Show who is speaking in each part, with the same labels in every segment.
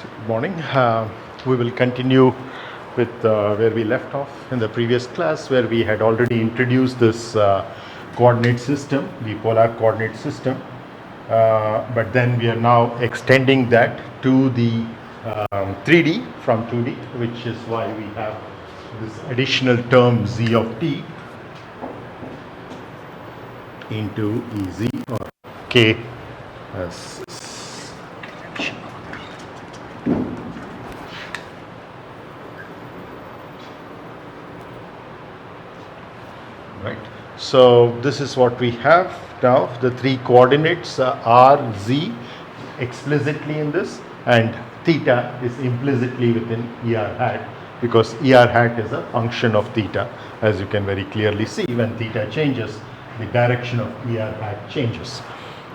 Speaker 1: Good morning. We will continue with where we left off in the previous class, where we had already introduced this coordinate system, the polar coordinate system. But then we are now extending that to the 3D from 2D, which is why we have this additional term z of t into Ez or k as right. So this is what we have now. The three coordinates r, z explicitly in this, and theta is implicitly within er hat, because er hat is a function of theta, as you can very clearly see. When theta changes, the direction of er hat changes.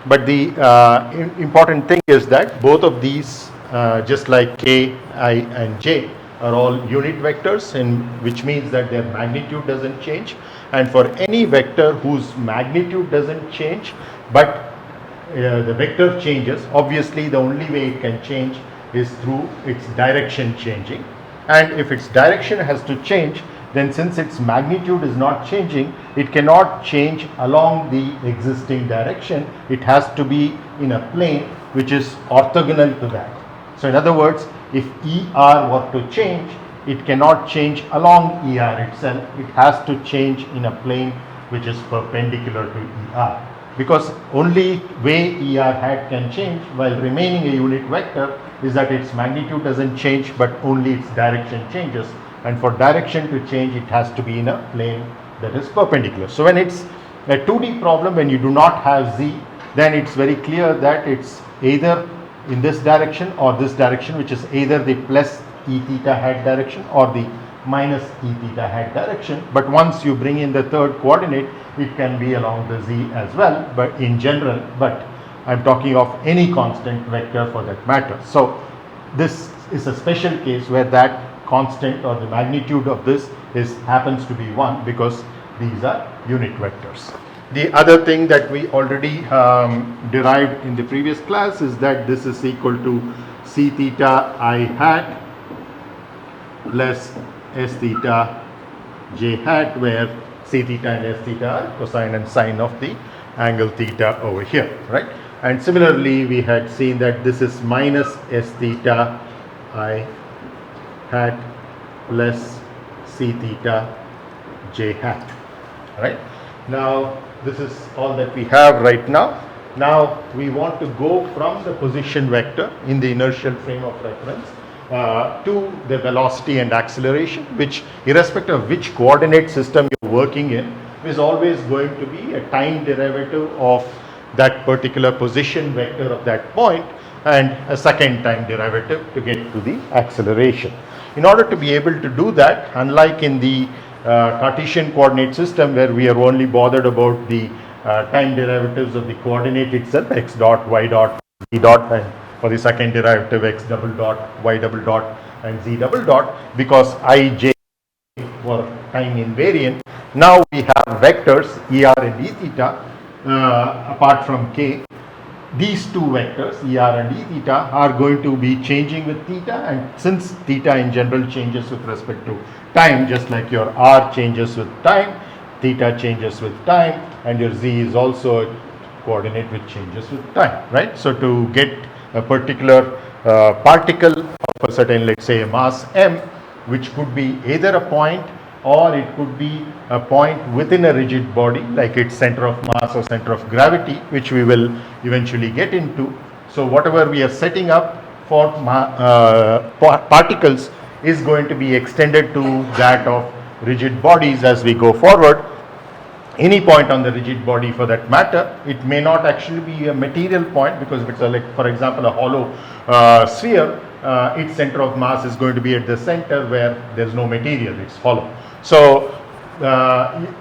Speaker 1: But the important thing is that both of these, just like k, I and j, are all unit vectors, which means that their magnitude doesn't change. And for any vector whose magnitude doesn't change, but the vector changes, obviously the only way it can change is through its direction changing. And if its direction has to change, then since its magnitude is not changing, it cannot change along the existing direction. It has to be in a plane which is orthogonal to that. So in other words, if ER were to change, it cannot change along ER itself. It has to change in a plane which is perpendicular to ER. Because only way ER hat can change while remaining a unit vector is that its magnitude doesn't change, but only its direction changes. And for direction to change, it has to be in a plane that is perpendicular. So when it's a 2D problem, when you do not have z, then it's very clear that it's either in this direction or this direction, which is either the plus e theta hat direction or the minus e theta hat direction. But once you bring in the third coordinate, it can be along the z as well, but in general, but I'm talking of any constant vector for that matter. So this is a special case where that constant or the magnitude of this happens to be 1, because these are unit vectors. The other thing that we already derived in the previous class is that this is equal to c theta I hat plus s theta j hat, where c theta and s theta are cosine and sine of the angle theta over here, right? And similarly, we had seen that this is minus s theta I hat plus c theta j hat, right? Now this is all that we have right now. Now we want to go from the position vector in the inertial frame of reference to the velocity and acceleration, which, irrespective of which coordinate system you're working in, is always going to be a time derivative of that particular position vector of that point, and a second time derivative to get to the acceleration. In order to be able to do that, unlike in the Cartesian coordinate system, where we are only bothered about the time derivatives of the coordinate itself, x dot, y dot, z dot, and for the second derivative x double dot, y double dot, and z double dot, because I, j were time invariant. Now we have vectors er and e theta apart from k. These two vectors, er and e theta, are going to be changing with theta, and since theta in general changes with respect to time, just like your r changes with time, theta changes with time, and your z is also a coordinate which changes with time, right? So to get a particular particle of a certain, let's say a mass m, which could be either a point or it could be a point within a rigid body, like its center of mass or center of gravity, which we will eventually get into. So whatever we are setting up for particles is going to be extended to that of rigid bodies as we go forward. Any point on the rigid body for that matter. It may not actually be a material point, because if it's like, for example, a hollow sphere, its center of mass is going to be at the center where there's no material, it's hollow. So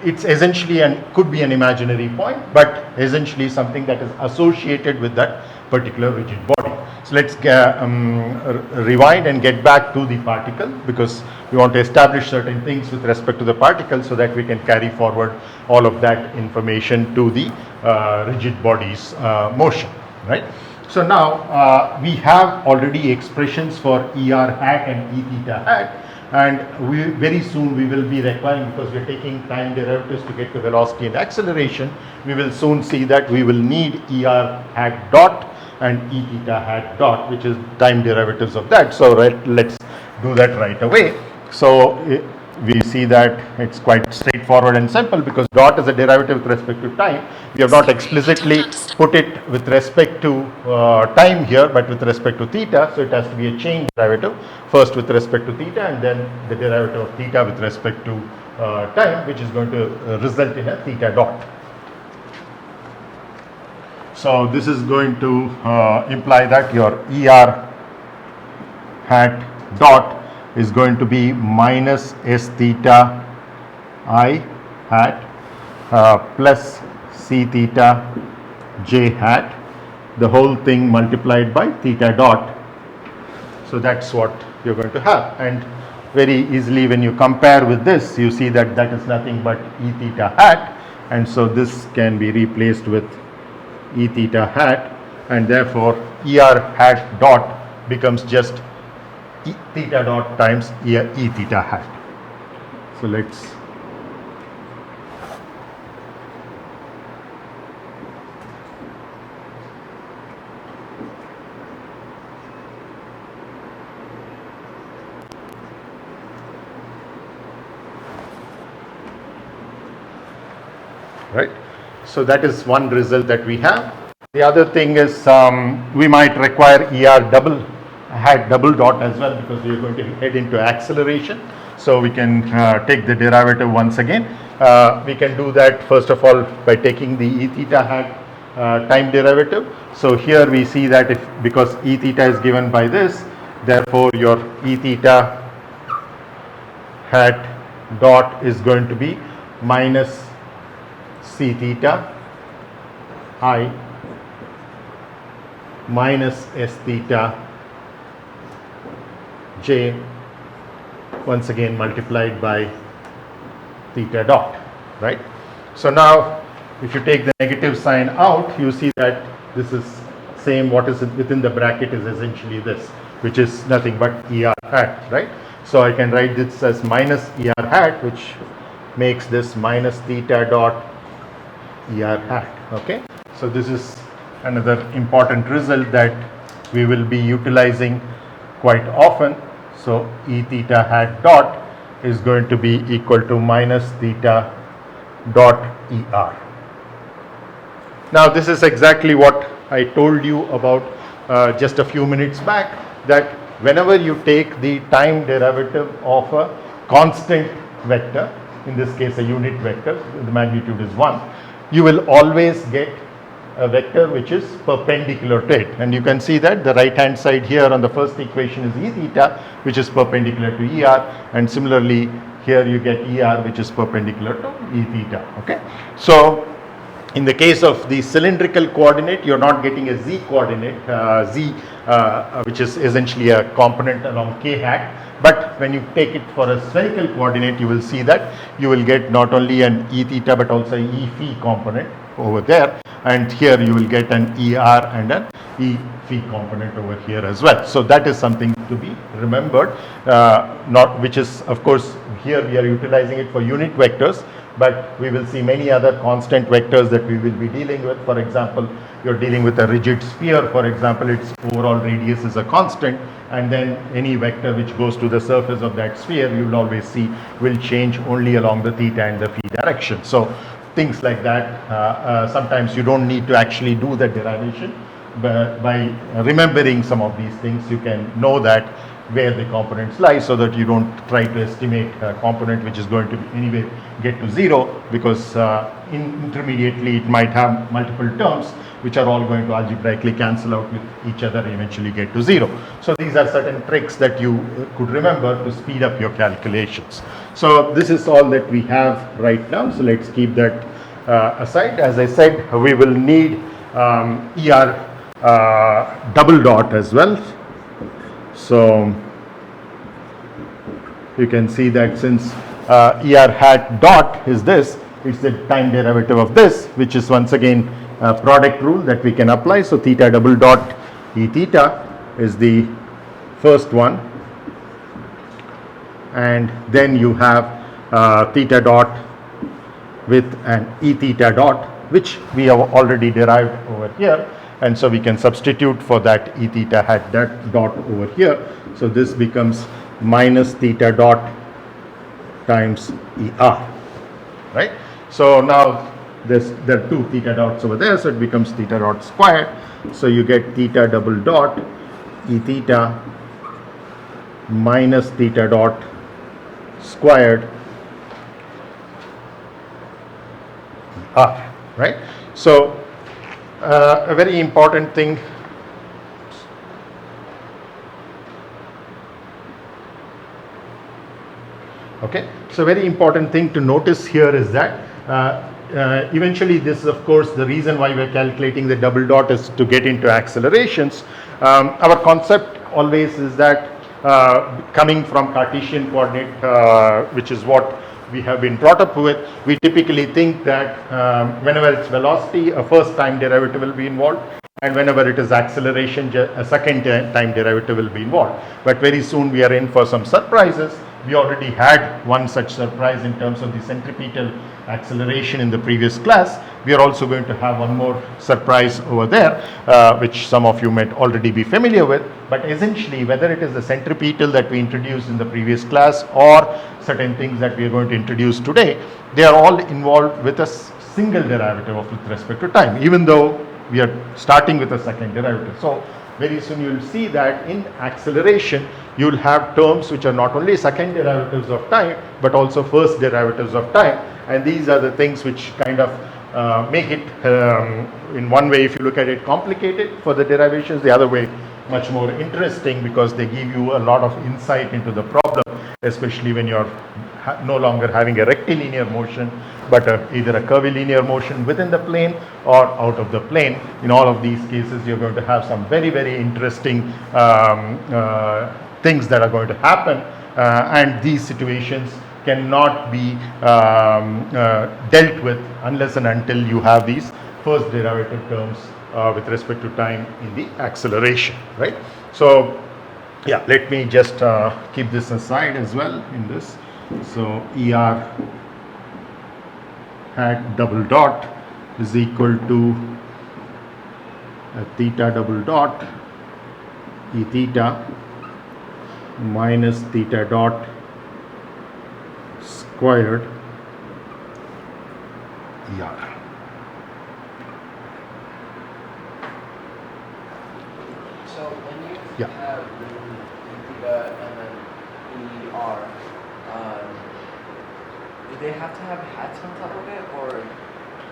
Speaker 1: it's essentially and could be an imaginary point, but essentially something that is associated with that particular rigid body. So let's rewind and get back to the particle, because we want to establish certain things with respect to the particle so that we can carry forward all of that information to the rigid body's motion, right? So now we have already expressions for ER hat and E theta hat, and very soon we will be requiring, because we are taking time derivatives to get to velocity and acceleration, we will soon see that we will need ER hat dot and E theta hat dot, which is time derivatives of that. So let's do that right away. So we see that it's quite straightforward and simple, because dot is a derivative with respect to time. We have not explicitly put it with respect to time here, but with respect to theta. So it has to be a chain derivative, first with respect to theta and then the derivative of theta with respect to time, which is going to result in a theta dot. So this is going to imply that your ER hat dot is going to be minus S theta I hat plus C theta j hat, the whole thing multiplied by theta dot. So that's what you're going to have, and very easily when you compare with this, you see that that is nothing but E theta hat, and so this can be replaced with E theta hat, and therefore ER hat dot becomes just E theta dot times E theta hat. So let's right. So that is one result that we have. The other thing is we might require ER double dot as well, because we are going to head into acceleration. So we can take the derivative once again. We can do that first of all by taking the E theta hat time derivative. So here we see that because E theta is given by this, therefore your E theta hat dot is going to be minus C theta I minus S theta j, once again multiplied by theta dot, right? So now if you take the negative sign out, you see that this is same, what is within the bracket is essentially this, which is nothing but ER hat, right? So I can write this as minus ER hat, which makes this minus theta dot ER hat, okay? So this is another important result that we will be utilizing quite often. So E theta hat dot is going to be equal to minus theta dot ER. Now this is exactly what I told you about just a few minutes back, that whenever you take the time derivative of a constant vector, in this case a unit vector, the magnitude is 1, you will always get a vector which is perpendicular to it, and you can see that the right hand side here on the first equation is E theta, which is perpendicular to ER, and similarly here you get ER, which is perpendicular to E theta, okay? So in the case of the cylindrical coordinate, you're not getting a z coordinate, which is essentially a component along k hat, but when you take it for a spherical coordinate, you will see that you will get not only an E theta but also an E phi component over there, and here you will get an ER and an E phi component over here as well. So that is something to be remembered, which is of course here we are utilizing it for unit vectors, but we will see many other constant vectors that we will be dealing with. For example, you're dealing with a rigid sphere, for example, its overall radius is a constant, and then any vector which goes to the surface of that sphere, you will always see will change only along the theta and the phi direction. So things like that, sometimes you don't need to actually do the derivation, but by remembering some of these things, you can know that where the components lie, so that you don't try to estimate a component which is going to anyway get to 0, because intermediately it might have multiple terms which are all going to algebraically cancel out with each other and eventually get to 0. So these are certain tricks that you could remember to speed up your calculations. So this is all that we have right now, so let's keep that aside. As I said, we will need ER double dot as well. So you can see that since ER hat dot is this, it's the time derivative of this, which is once again product rule that we can apply. So theta double dot E theta is the first one, and then you have theta dot with an E theta dot, which we have already derived over here, and so we can substitute for that E theta hat that dot over here. So this becomes minus theta dot times ER, right? So now there are two theta dots over there, so it becomes theta dot squared. So you get theta double dot E theta minus theta dot squared ER, right? So a very important thing so very important thing to notice here is that eventually this is of course the reason why we are calculating the double dot is to get into accelerations. Our concept always is that coming from Cartesian coordinate, which is what we have been brought up with, we typically think that whenever it's velocity, a first time derivative will be involved, and whenever it is acceleration, a second time derivative will be involved. But very soon we are in for some surprises. We already had one such surprise in terms of the centripetal acceleration in the previous class. We are also going to have one more surprise over there, which some of you might already be familiar with. But essentially, whether it is the centripetal that we introduced in the previous class or certain things that we are going to introduce today, they are all involved with a single derivative with respect to time, even though we are starting with a second derivative. So very soon you will see that in acceleration you will have terms which are not only second derivatives of time but also first derivatives of time, and these are the things which kind of make it in one way, if you look at it, complicated for the derivations, the other way much more interesting, because they give you a lot of insight into the problem, especially when you're no longer having a rectilinear motion but either a curvilinear motion within the plane or out of the plane. In all of these cases you're going to have some very, very interesting things that are going to happen, and these situations cannot be dealt with unless and until you have these first derivative terms with respect to time in the acceleration, right? So yeah, let me just keep this aside as well in this. So ER hat double dot is equal to theta double dot E theta minus theta dot squared ER.
Speaker 2: So when you have theta and then ER, do they have to have hats on top of it, or?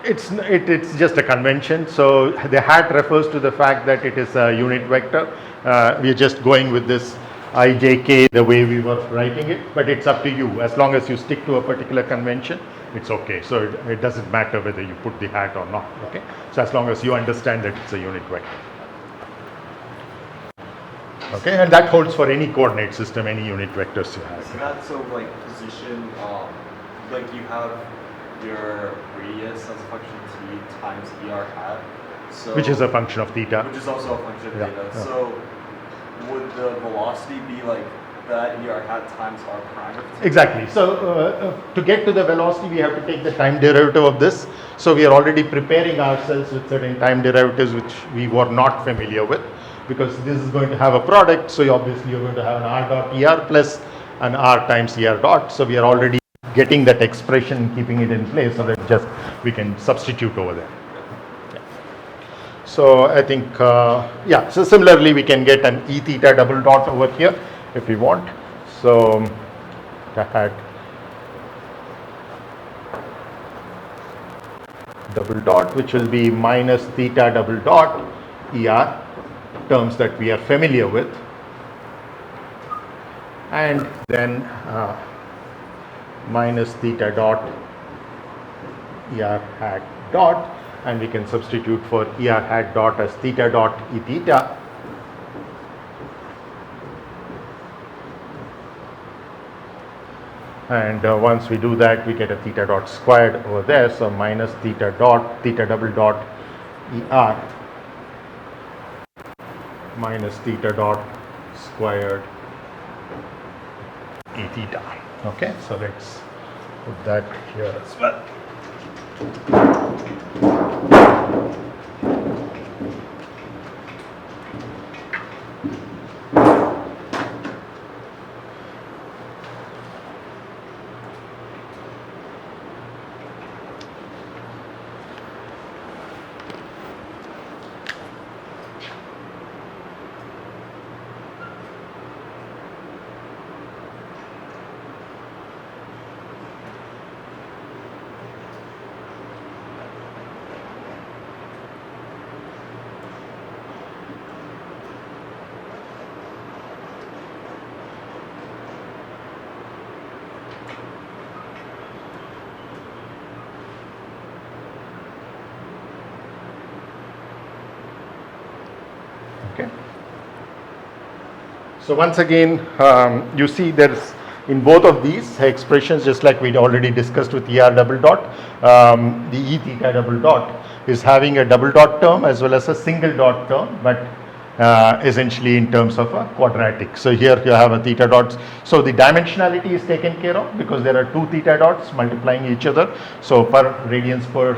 Speaker 1: It's just a convention. So the hat refers to the fact that it is a unit vector. We are just going with this ijk the way we were writing it, but it's up to you. As long as you stick to a particular convention, it's okay. So it doesn't matter whether you put the hat or not. Okay. So as long as you understand that it's a unit vector. Okay, and that holds for any coordinate system, any unit vectors you have.
Speaker 3: Is that so like position, like you have your radius as a function of t times ER hat, so
Speaker 1: which is a function of theta.
Speaker 3: Which is also a function of
Speaker 1: Yeah,
Speaker 3: theta.
Speaker 1: yeah.
Speaker 3: So would the velocity be like that ER hat times R prime of theta?
Speaker 1: Exactly. So to get to the velocity, we have to take the time derivative of this. So we are already preparing ourselves with certain time derivatives which we were not familiar with, because this is going to have a product. So obviously you're going to have an R dot ER plus an R times ER dot. So we are already getting that expression, keeping it in place, so that just we can substitute over there. Yeah. So I think yeah, so similarly we can get an E theta double dot over here if we want. So that double dot, which will be minus theta double dot ER, terms that we are familiar with, and then minus theta dot ER hat dot, and we can substitute for ER hat dot as theta dot E theta, and once we do that we get a theta dot squared over there. So minus theta double dot ER minus theta dot squared E theta. Okay, so let's put that here as well. Okay. So once again, you see there's in both of these expressions, just like we'd already discussed with ER double dot, the E theta double dot is having a double dot term as well as a single dot term, but essentially in terms of a quadratic. So here you have a theta dots. So the dimensionality is taken care of because there are two theta dots multiplying each other. So per radians per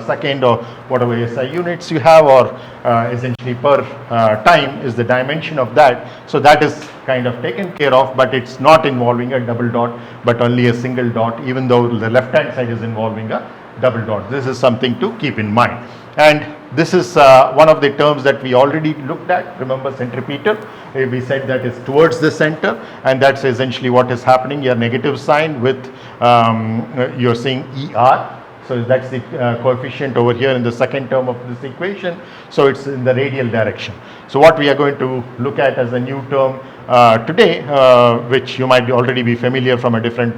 Speaker 1: second or whatever SI units you have, or essentially per time is the dimension of that. So that is kind of taken care of, but it's not involving a double dot but only a single dot, even though the left hand side is involving a double dot. This is something to keep in mind. And this is one of the terms that we already looked at. Remember centripetal, we said that is towards the center, and that's essentially what is happening. Your negative sign with you're seeing ER. So that's the coefficient over here in the second term of this equation. So it's in the radial direction. So what we are going to look at as a new term today, which you might already be familiar from a different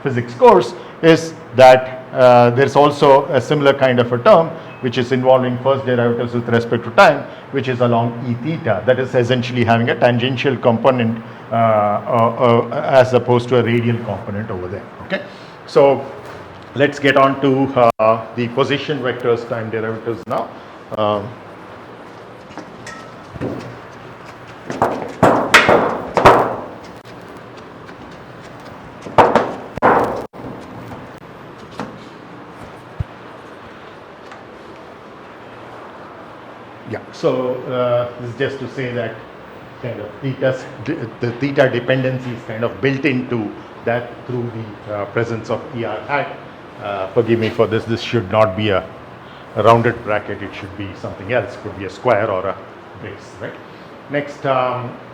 Speaker 1: physics course, is that there's also a similar kind of a term which is involving first derivatives with respect to time, which is along E theta. That is essentially having a tangential component as opposed to a radial component over there. Okay, so let's get on to the position vectors time derivatives now. Yeah, so this is just to say that kind of the theta dependency is kind of built into that through the presence of ER hat. Forgive me for this should not be a rounded bracket, it should be something else, could be a square or a base, right? Next,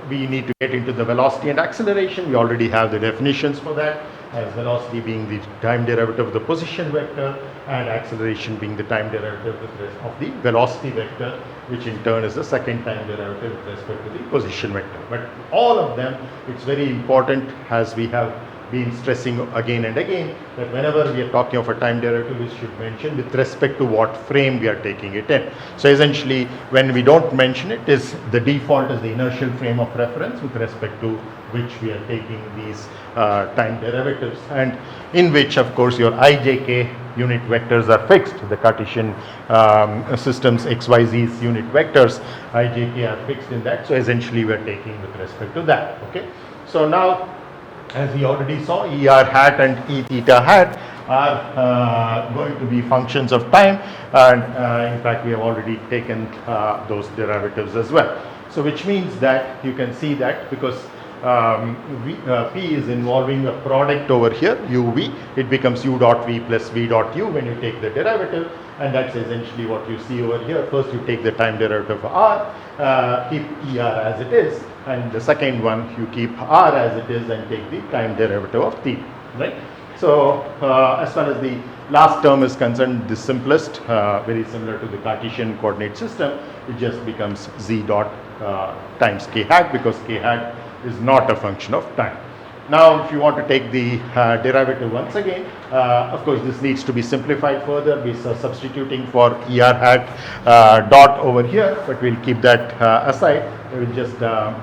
Speaker 1: we need to get into the velocity and acceleration. We already have the definitions for that, as velocity being the time derivative of the position vector and acceleration being the time derivative of the velocity vector, which in turn is the second time derivative with respect to the position vector. But all of them, it's very important, as we have been stressing again and again, that whenever we are talking of a time derivative, we should mention with respect to what frame we are taking it in. So essentially, when we don't mention it, is the default is the inertial frame of reference with respect to which we are taking these time derivatives, and in which of course your ijk unit vectors are fixed. The Cartesian systems xyz's unit vectors ijk are fixed in that. So essentially we are taking with respect to that. Okay, so now, as we already saw, ER hat and E theta hat are going to be functions of time, and in fact we have already taken those derivatives as well. So which means that you can see that because P is involving a product over here, uv, it becomes u dot v plus v dot u when you take the derivative, and that's essentially what you see over here. First you take the time derivative of r, keep ER as it is, and the second one you keep r as it is and take the time derivative of theta, right? So as far as the last term is concerned, the simplest, very similar to the Cartesian coordinate system, it just becomes z dot times k hat, because k hat is not a function of time. Now if you want to take the derivative once again, of course this needs to be simplified further. We are substituting for ER hat dot over here, but we'll keep that aside. We will just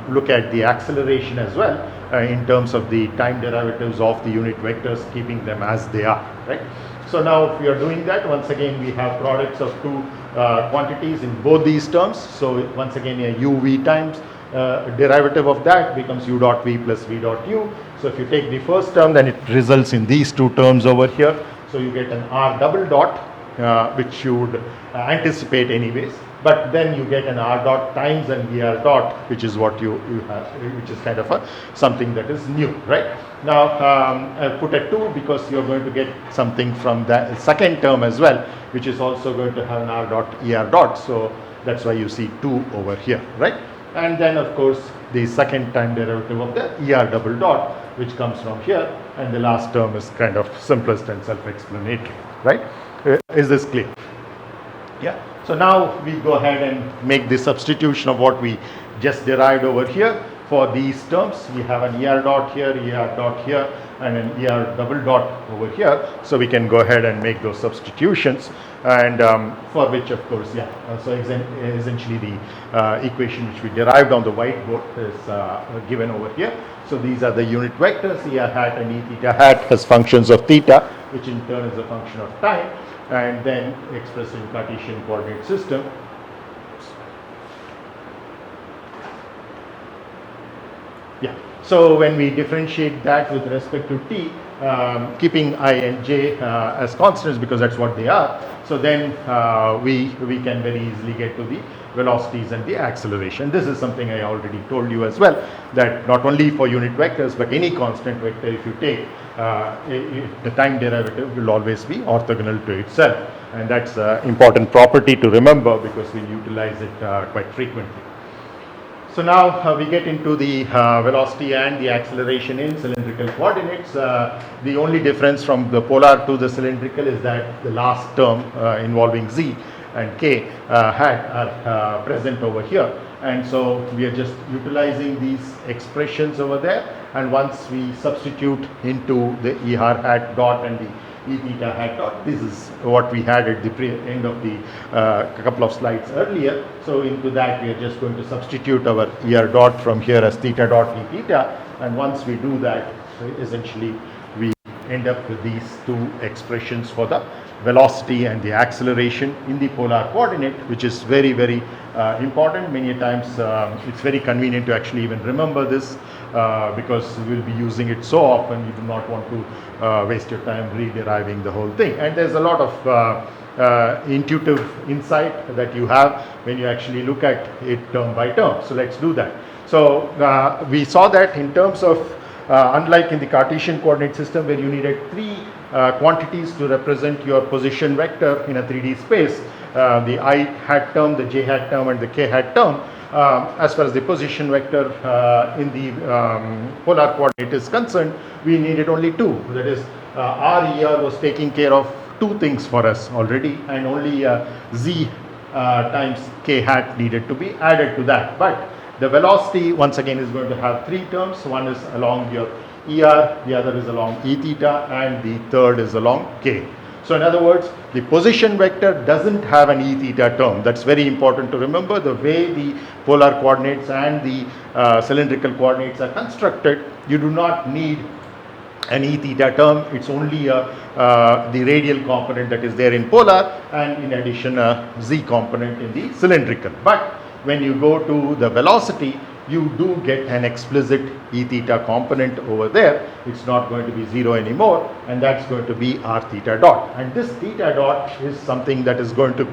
Speaker 1: look at the acceleration as well in terms of the time derivatives of the unit vectors, keeping them as they are, right? So now if we are doing that, once again we have products of two quantities in both these terms. So once again a uv times derivative of that becomes u dot v plus v dot u. So if you take the first term, then it results in these two terms over here. So you get an r double dot, which you would anticipate anyways. But then you get an r dot times an er dot, which is what you have, which is kind of something that is new, right? Now I put a 2 because you're going to get something from the second term as well, which is also going to have an r dot er dot. So that's why you see 2 over here, right? And then of course the second time derivative of the er double dot, which comes from here, and the last term is kind of simplest and self-explanatory, right? Is this clear? Yeah. So now we go ahead and make the substitution of what we just derived over here for these terms. We have an er dot here, and an er double dot over here. So we can go ahead and make those substitutions, and for which of course, yeah, so essentially the equation which we derived on the whiteboard is given over here. So these are the unit vectors, er hat and e theta hat as functions of theta, which in turn is a function of time, and then expressed in Cartesian coordinate system. Yeah. So when we differentiate that with respect to t, keeping I and j as constants because that's what they are, so then we can very easily get to the velocities and the acceleration. This is something I already told you as well, that not only for unit vectors but any constant vector, if you take the time derivative will always be orthogonal to itself, and that's an important property to remember because we utilize it quite frequently. So now we get into the velocity and the acceleration in cylindrical coordinates. The only difference from the polar to the cylindrical is that the last term involving z and k hat are present over here, and so we are just utilizing these expressions over there, and once we substitute into the er hat dot and the e theta hat dot, this is what we had at the end of the couple of slides earlier. So into that we are just going to substitute our er dot from here as theta dot e theta, and once we do that, essentially we end up with these two expressions for the velocity and the acceleration in the polar coordinate, which is very, very important. Many times it's very convenient to actually even remember this because we will be using it so often, you do not want to waste your time re-deriving the whole thing. And there's a lot of intuitive insight that you have when you actually look at it term by term. So let's do that. So we saw that in terms of unlike in the Cartesian coordinate system where you needed three quantities to represent your position vector in a 3D space, the I hat term, the j hat term and the k hat term, as far as the position vector in the polar coordinate is concerned, we needed only two. That is, RER was taking care of two things for us already, and only z times k hat needed to be added to that. But the velocity once again is going to have three terms. One is along your ER, the other is along E theta, and the third is along K. So in other words, the position vector doesn't have an E theta term. That's very important to remember. The way the polar coordinates and the cylindrical coordinates are constructed, you do not need an E theta term. It's only the radial component that is there in polar, and in addition a Z component in the cylindrical. But when you go to the velocity, you do get an explicit E theta component over there. It's not going to be zero anymore, and that's going to be r theta dot. And this theta dot is something that is going to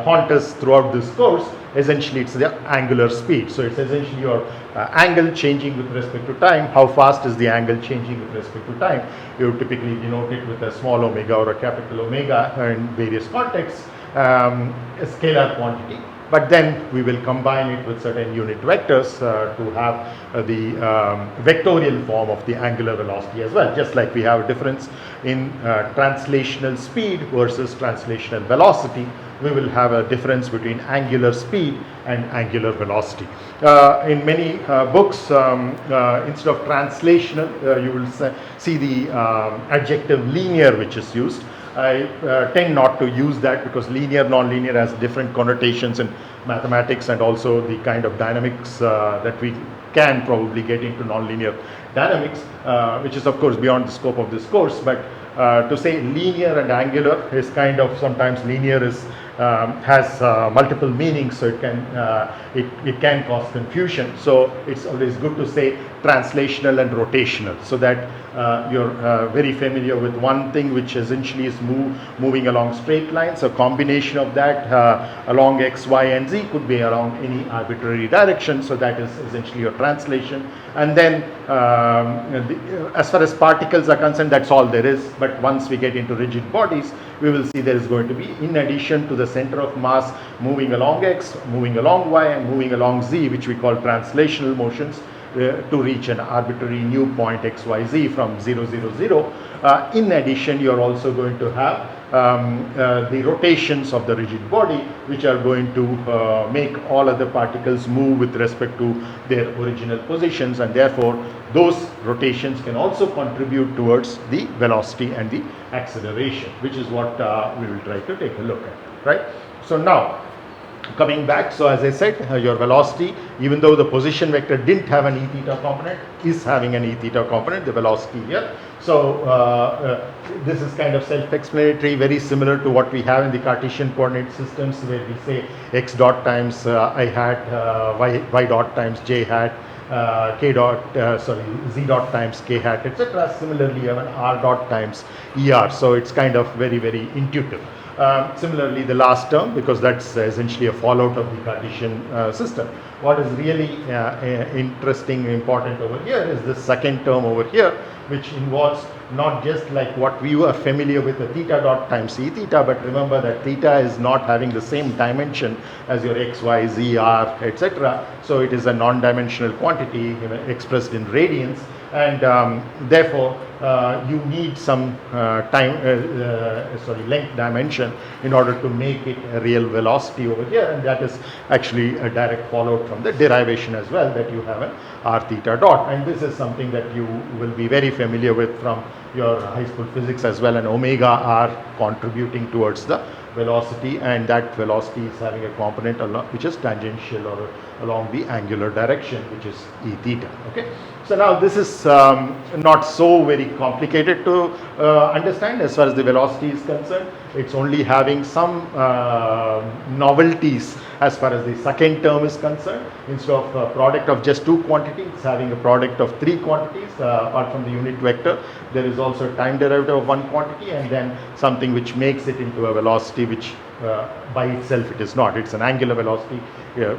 Speaker 1: haunt us throughout this course. Essentially, it's the angular speed. So it's essentially your angle changing with respect to time. How fast is the angle changing with respect to time? You typically denote it with a small omega or a capital omega in various contexts, a scalar quantity. But then we will combine it with certain unit vectors to have the vectorial form of the angular velocity as well. Just like we have a difference in translational speed versus translational velocity, we will have a difference between angular speed and angular velocity. In many books, instead of translational, you will see the adjective linear which is used. I tend not to use that because linear, non-linear has different connotations in mathematics and also the kind of dynamics that we can probably get into nonlinear dynamics, which is of course beyond the scope of this course. But to say linear and angular is kind of, sometimes linear is has multiple meanings, so it can cause confusion. So it's always good to say translational and rotational, so that you're very familiar with one thing which essentially is moving along straight lines. A combination of that along x, y and z could be along any arbitrary direction, so that is essentially your translation. And then as far as particles are concerned, that's all there is. But once we get into rigid bodies, we will see there is going to be, in addition to the center of mass moving along x, moving along y and moving along z, which we call translational motions, to reach an arbitrary new point x, y, z from 0, 0, 0. In addition, you're also going to have the rotations of the rigid body, which are going to make all other particles move with respect to their original positions, and therefore those rotations can also contribute towards the velocity and the acceleration, which is what we will try to take a look at, right? So now, coming back, so as I said, your velocity, even though the position vector didn't have an e theta component, is having an e theta component, the velocity here. So this is kind of self-explanatory, very similar to what we have in the Cartesian coordinate systems, where we say x dot times I hat, y dot times j hat, z dot times k hat, etc. Similarly, you have an r dot times er. So it's kind of very, very intuitive. Similarly, the last term, because that's essentially a fallout of the Cartesian system. What is really interesting, important over here is the second term over here, which involves not just like what we were familiar with, the theta dot times e theta, but remember that theta is not having the same dimension as your x, y, z, r, etc. So it is a non-dimensional quantity expressed in radians, and therefore you need some length dimension in order to make it a real velocity over here, and that is actually a direct fallout from the derivation as well, that you have an r theta dot, and this is something that you will be very familiar with from your high school physics as well, and omega r contributing towards the velocity, and that velocity is having a component which is tangential or along the angular direction, which is e theta. Okay, so now this is not so very complicated to understand as far as the velocity is concerned. It's only having some novelties as far as the second term is concerned. Instead of a product of just two quantities, it's having a product of three quantities. Apart from the unit vector, there is also a time derivative of one quantity, and then something which makes it into a velocity which by itself it is not. It's an angular velocity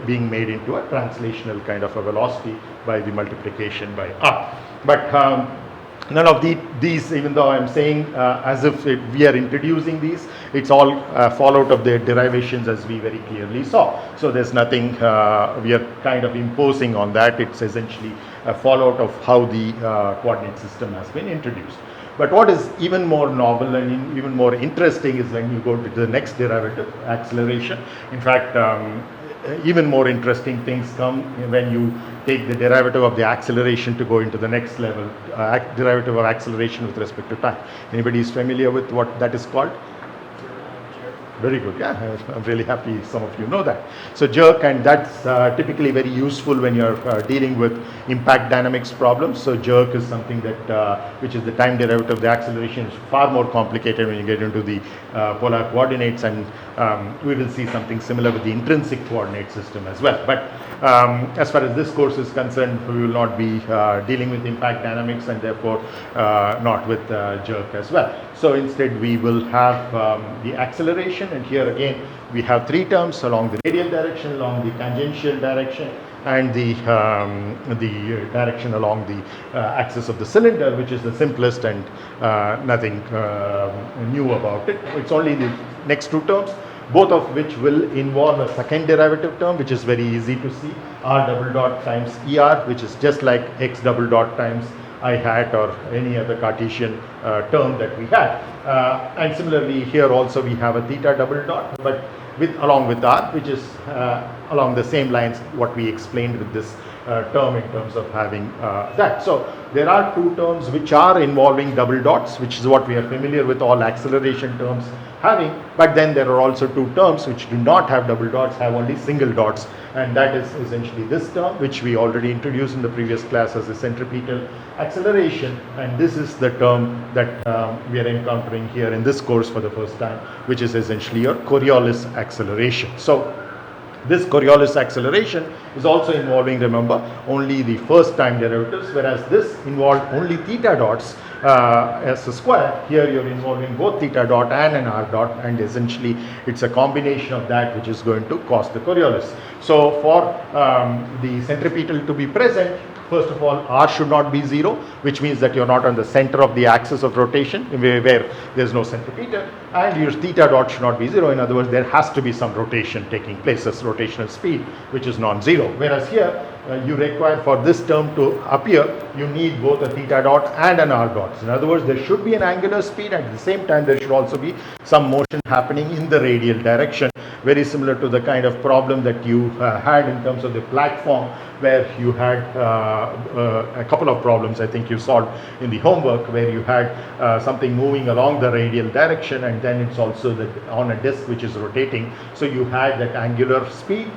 Speaker 1: being made into a translational kind of a velocity by the multiplication by r. But none of these, even though I'm saying as if we are introducing these, it's all fallout of their derivations, as we very clearly saw. So there's nothing we are kind of imposing on that. It's essentially a fallout of how the coordinate system has been introduced. But what is even more novel and even more interesting is when you go to the next derivative, acceleration. In fact, even more interesting things come when you take the derivative of the acceleration to go into the next level, derivative of acceleration with respect to time. Anybody is familiar with what that is called? Very good, yeah, I'm really happy some of you know that. So jerk, and that's typically very useful when you're dealing with impact dynamics problems. So jerk is something that, which is the time derivative of the acceleration, is far more complicated when you get into the polar coordinates, and we will see something similar with the intrinsic coordinate system as well. But as far as this course is concerned, we will not be dealing with impact dynamics, and therefore not with jerk as well. So instead we will have the acceleration, and here again we have three terms: along the radial direction, along the tangential direction, and the direction along the axis of the cylinder, which is the simplest and nothing new about it. It's only the next two terms, both of which will involve a second derivative term, which is very easy to see, r double dot times er, which is just like x double dot times I hat or any other Cartesian term that we had. And similarly here also we have a theta double dot, but along with r, which is along the same lines what we explained with this term in terms of having that. So there are two terms which are involving double dots, which is what we are familiar with. All acceleration terms having, but then there are also two terms which do not have double dots, have only single dots, and that is essentially this term which we already introduced in the previous class as a centripetal acceleration, and this is the term that we are encountering here in this course for the first time, which is essentially your Coriolis acceleration. So this Coriolis acceleration is also involving, remember, only the first time derivatives, whereas this involved only theta dots as a square. Here you're involving both theta dot and an r dot, and essentially it's a combination of that which is going to cause the Coriolis. So for the centripetal to be present, first of all, r should not be 0, which means that you're not on the center of the axis of rotation where there's no centripetal, and your theta dot should not be 0. In other words, there has to be some rotation taking place, as rotational speed, which is non-zero. Whereas here, you require for this term to appear, you need both a theta dot and an r dot. In other words, there should be an angular speed, at the same time there should also be some motion happening in the radial direction, very similar to the kind of problem that you had in terms of the platform, where you had a couple of problems I think you solved in the homework, where you had something moving along the radial direction, and then it's also on a disk which is rotating. So you had that angular speed,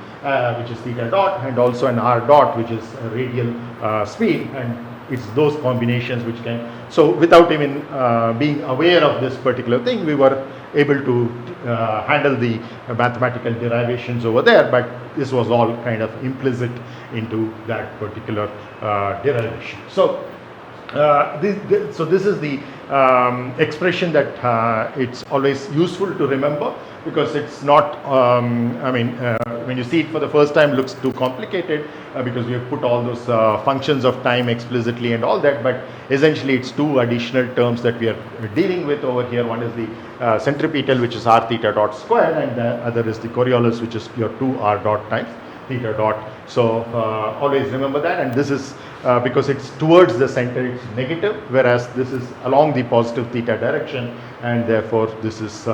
Speaker 1: which is theta dot, and also an r dot, which is a radial speed, and it's those combinations which can. So without even being aware of this particular thing, we were able to handle the mathematical derivations over there, but this was all kind of implicit into that particular derivation. So this is the expression that it's always useful to remember, because it's not, when you see it for the first time, looks too complicated because we have put all those functions of time explicitly and all that, but essentially it's two additional terms that we are dealing with over here. One is the centripetal, which is r theta dot square, and the other is the Coriolis, which is your 2r dot times theta dot. So always remember that, and this is because it's towards the center, it's negative, whereas this is along the positive theta direction, and therefore this is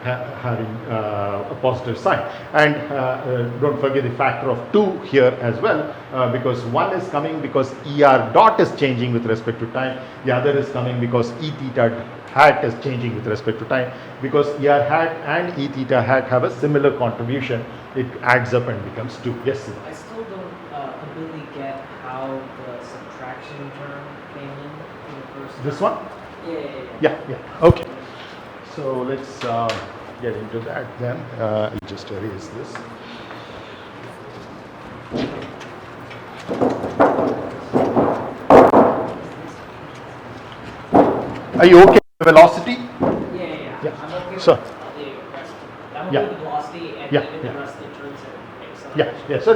Speaker 1: having a positive sign. And don't forget the factor of 2 here as well, because one is coming because er dot is changing with respect to time, the other is coming because e theta hat is changing with respect to time. Because er hat and e theta hat have a similar contribution, it adds up and becomes 2. Yes, sir.
Speaker 4: I still don't completely get how the subtraction term came in the first.
Speaker 1: This one? Yeah. Okay. So let's get into that then. I'll just erase this. Are you okay with velocity?
Speaker 4: Yeah. I'm okay
Speaker 1: So,
Speaker 4: with the rest. I'm
Speaker 1: yeah.
Speaker 4: okay with the velocity and
Speaker 1: Yeah,
Speaker 4: even
Speaker 1: yeah.
Speaker 4: the rest of the intrinsic.
Speaker 1: Yeah. So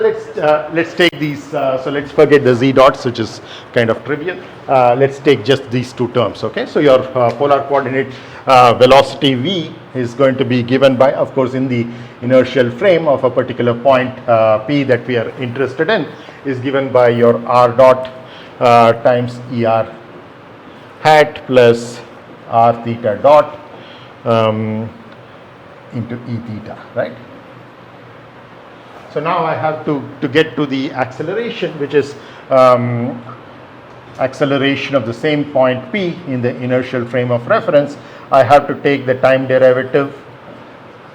Speaker 1: let's take these. So let's forget the z dots, which is kind of trivial. Let's take just these two terms. Okay. So your polar coordinate velocity v is going to be given by, of course, in the inertial frame of a particular point p that we are interested in, is given by your r dot times er hat plus r theta dot into e theta, right? So now I have to get to the acceleration, which is acceleration of the same point p in the inertial frame of reference. I have to take the time derivative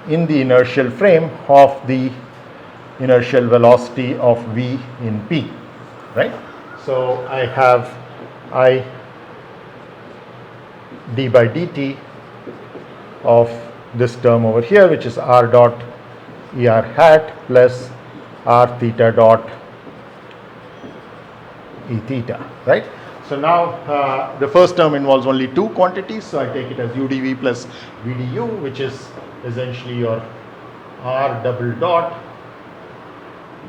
Speaker 1: in the inertial frame of the inertial velocity of v in p, right? So I have I d by dt of this term over here, which is r dot er hat plus r theta dot e theta, right? So now the first term involves only two quantities, so I take it as udv plus vdu, which is essentially your r double dot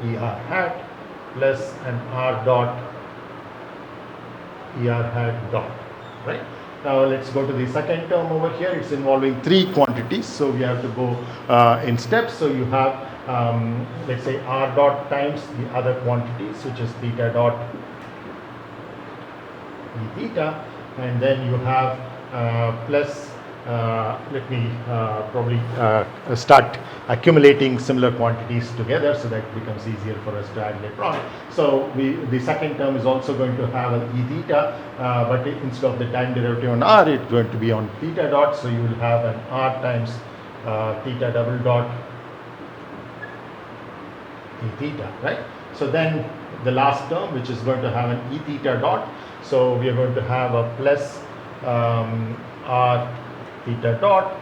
Speaker 1: er hat plus an r dot er hat dot, right? Now let's go to the second term over here. It's involving three quantities, so we have to go in steps. So you have, let's say, r dot times the other quantities, which is theta dot e theta, and then you have plus let me probably start accumulating similar quantities together so that it becomes easier for us to add later on. So the second term is also going to have an e theta, but instead of the time derivative on r, it's going to be on theta dot. So you will have an r times theta double dot e theta, right? So then the last term, which is going to have an e theta dot, so we are going to have a plus r theta dot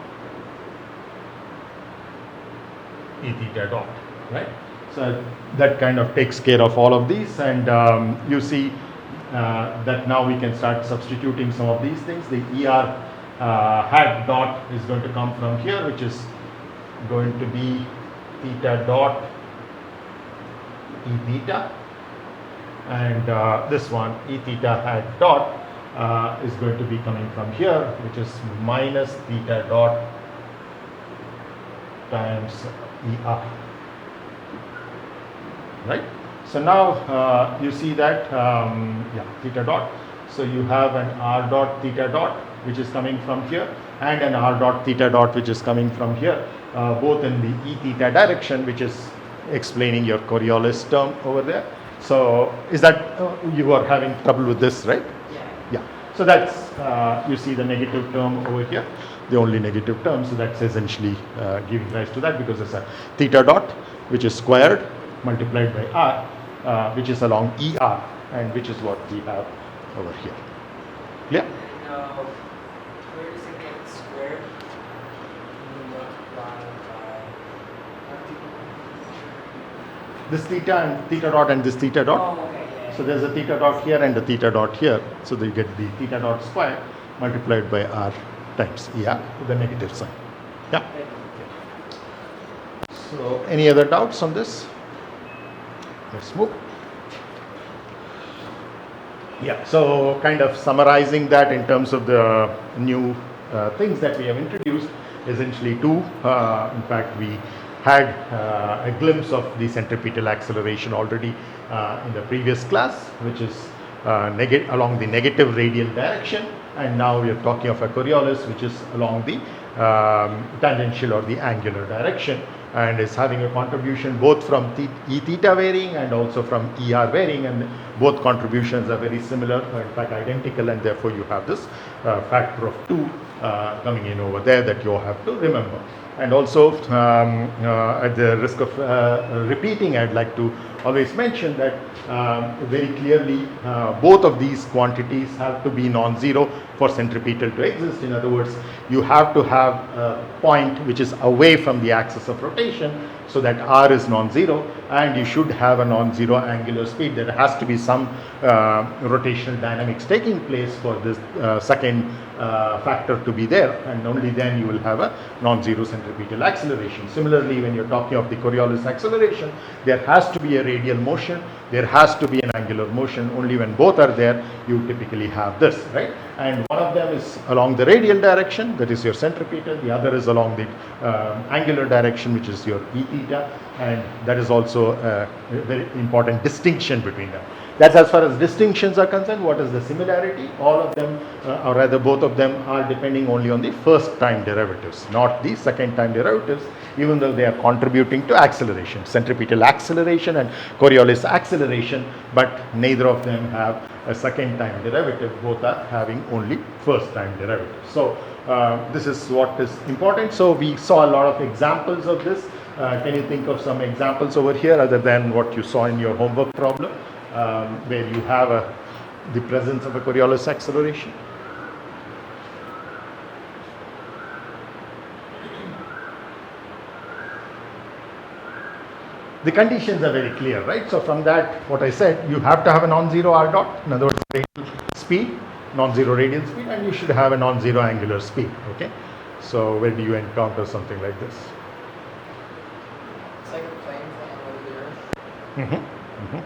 Speaker 1: e theta dot, right? So that kind of takes care of all of these, and you see that now we can start substituting some of these things. The er hat dot is going to come from here, which is going to be theta dot e theta, and this one e theta hat dot is going to be coming from here, which is minus theta dot times er, right? So now you see that theta dot, so you have an r dot theta dot which is coming from here and an r dot theta dot which is coming from here, both in the e theta direction, which is explaining your Coriolis term over there. So is that you are having trouble with this, right? Yeah. So that's you see the negative term over here, the only negative term. So that's essentially giving rise to that, because it's a theta dot which is squared multiplied by r, which is along er, and which is what we have over here. Clear?
Speaker 4: And where does it get squared? When you multiply by
Speaker 1: This theta and theta dot and this theta dot.
Speaker 4: Oh, okay, yeah.
Speaker 1: So there's a theta dot here and a theta dot here. So you get the theta dot square multiplied by r times er with the negative sign. Yeah. So any other doubts on this? Let's move. Yeah, so kind of summarizing that in terms of the new things that we have introduced, essentially two. In fact, we had a glimpse of the centripetal acceleration already in the previous class, which is along the negative radial direction, and now we are talking of a Coriolis, which is along the tangential or the angular direction, and is having a contribution both from e theta varying and also from er varying, and both contributions are very similar, in fact identical, and therefore you have this factor of 2 coming in over there that you have to remember. And also at the risk of repeating, I'd like to always mention that very clearly both of these quantities have to be non-zero for centripetal to exist. In other words, you have to have a point which is away from the axis of rotation so that r is non-zero, and you should have a non-zero angular speed. There has to be some rotational dynamics taking place for this second factor to be there, and only then you will have a non-zero centripetal acceleration. Similarly, when you're talking of the Coriolis acceleration, there has to be a radial motion, there has to be an angular motion. Only when both are there, you typically have this, right? And one of them is along the radial direction, that is your centripetal. The other is along the angular direction, which is your e theta, and that is also a very important distinction between them. That's as far as distinctions are concerned. What is the similarity? All of them, or rather both of them, are depending only on the first time derivatives, not the second time derivatives, even though they are contributing to acceleration, centripetal acceleration and Coriolis acceleration, but neither of them have a second time derivative. Both are having only first time derivatives. So this is what is important. So we saw a lot of examples of this. Can you think of some examples over here other than what you saw in your homework problem, where you have the presence of a Coriolis acceleration? The conditions are very clear, right? So from that, what I said, you have to have a non-zero r dot, in other words, radial speed, non-zero radial speed, and you should have a non-zero angular speed, okay? So where do you encounter something like this?
Speaker 2: It's like a plane flying over the earth.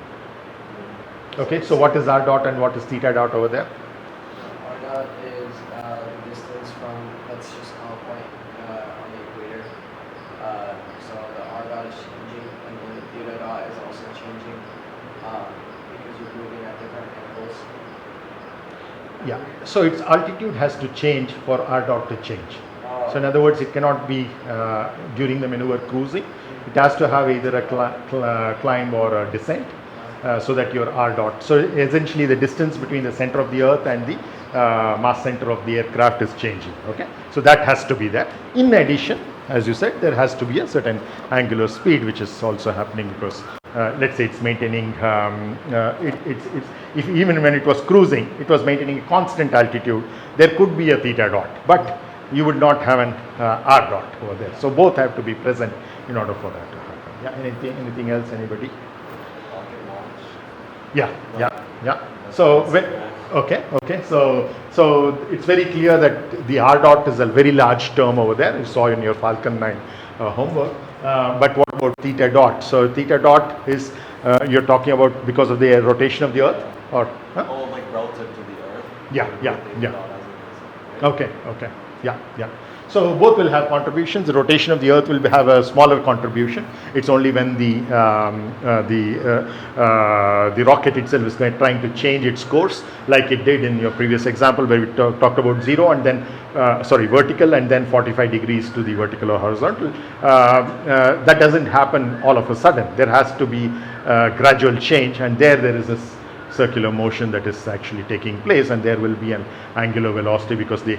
Speaker 1: Okay, so what is r dot and what is theta dot over there?
Speaker 2: R dot is the distance from, let's just call a point on the equator. So the R dot is changing, and then the theta dot is also changing because you're moving at different angles.
Speaker 1: Yeah, so its altitude has to change for r dot to change.
Speaker 3: Oh.
Speaker 1: So in other words, it cannot be during the maneuver cruising. It has to have either a climb or a descent, so that your r dot. So essentially, the distance between the center of the Earth and the mass center of the aircraft is changing. Okay, so that has to be there. In addition, as you said, there has to be a certain angular speed, which is also happening because let's say it's maintaining if even when it was cruising, it was maintaining a constant altitude. There could be a theta dot, but you would not have an r dot over there. So both have to be present in order for that to happen. Yeah. Anything else? Anybody?
Speaker 3: Rocket launch.
Speaker 1: Yeah. So okay. So it's very clear that the r dot is a very large term over there. You saw in your Falcon 9 homework. But what about theta dot? So theta dot is you're talking about because of the rotation of the Earth, or huh?
Speaker 3: Oh, like relative to the Earth.
Speaker 1: Yeah.
Speaker 3: They thought as it is, right?
Speaker 1: Okay. Yeah. So both will have contributions. The rotation of the Earth will have a smaller contribution. It's only when the rocket itself is trying to change its course, like it did in your previous example, where we talked about zero and then vertical and then 45 degrees to the vertical or horizontal. That doesn't happen all of a sudden. There has to be gradual change, and there is a circular motion that is actually taking place, and there will be an angular velocity because the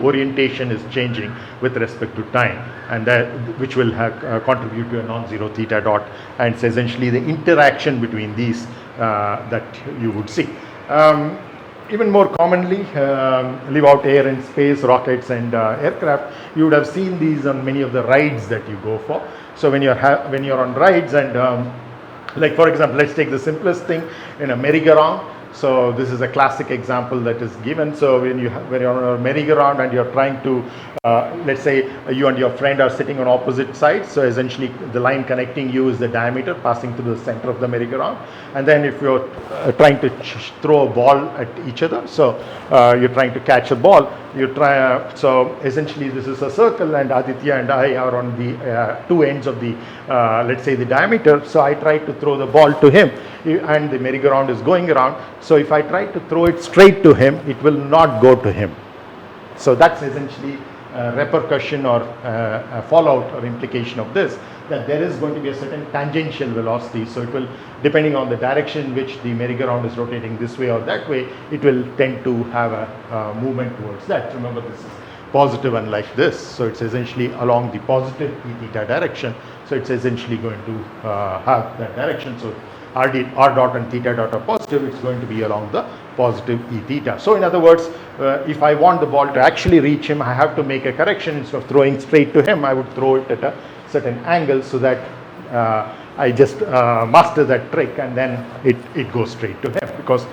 Speaker 1: orientation is changing with respect to time, and that which will contribute to a non-zero theta dot, and it's essentially the interaction between these that you would see. Even more commonly, live out air and space, rockets and aircraft, you would have seen these on many of the rides that you go for. So when you're on rides and like for example, let's take the simplest thing in a merry-go-round. So this is a classic example that is given. So when you're on a merry-go-round and you're trying to, let's say you and your friend are sitting on opposite sides. So essentially the line connecting you is the diameter passing through the center of the merry-go-round. And then if you're trying to throw a ball at each other, so you're trying to catch a ball, so essentially this is a circle, and Aditya and I are on the two ends of the, let's say the diameter. So I try to throw the ball to him, and the merry-go-round is going around. So if I try to throw it straight to him, it will not go to him. So that's essentially a repercussion or a fallout or implication of this, that there is going to be a certain tangential velocity. So it will, depending on the direction in which the merry-go-round is rotating this way or that way, it will tend to have a movement towards that. Remember, this is positive unlike this. So it's essentially along the positive e theta direction. So it's essentially going to have that direction. So r dot and theta dot are positive, it's going to be along the positive e theta. So in other words, if I want the ball to actually reach him, I have to make a correction. Instead of throwing straight to him, I would throw it at a certain angle so that I just master that trick, and then it goes straight to him, because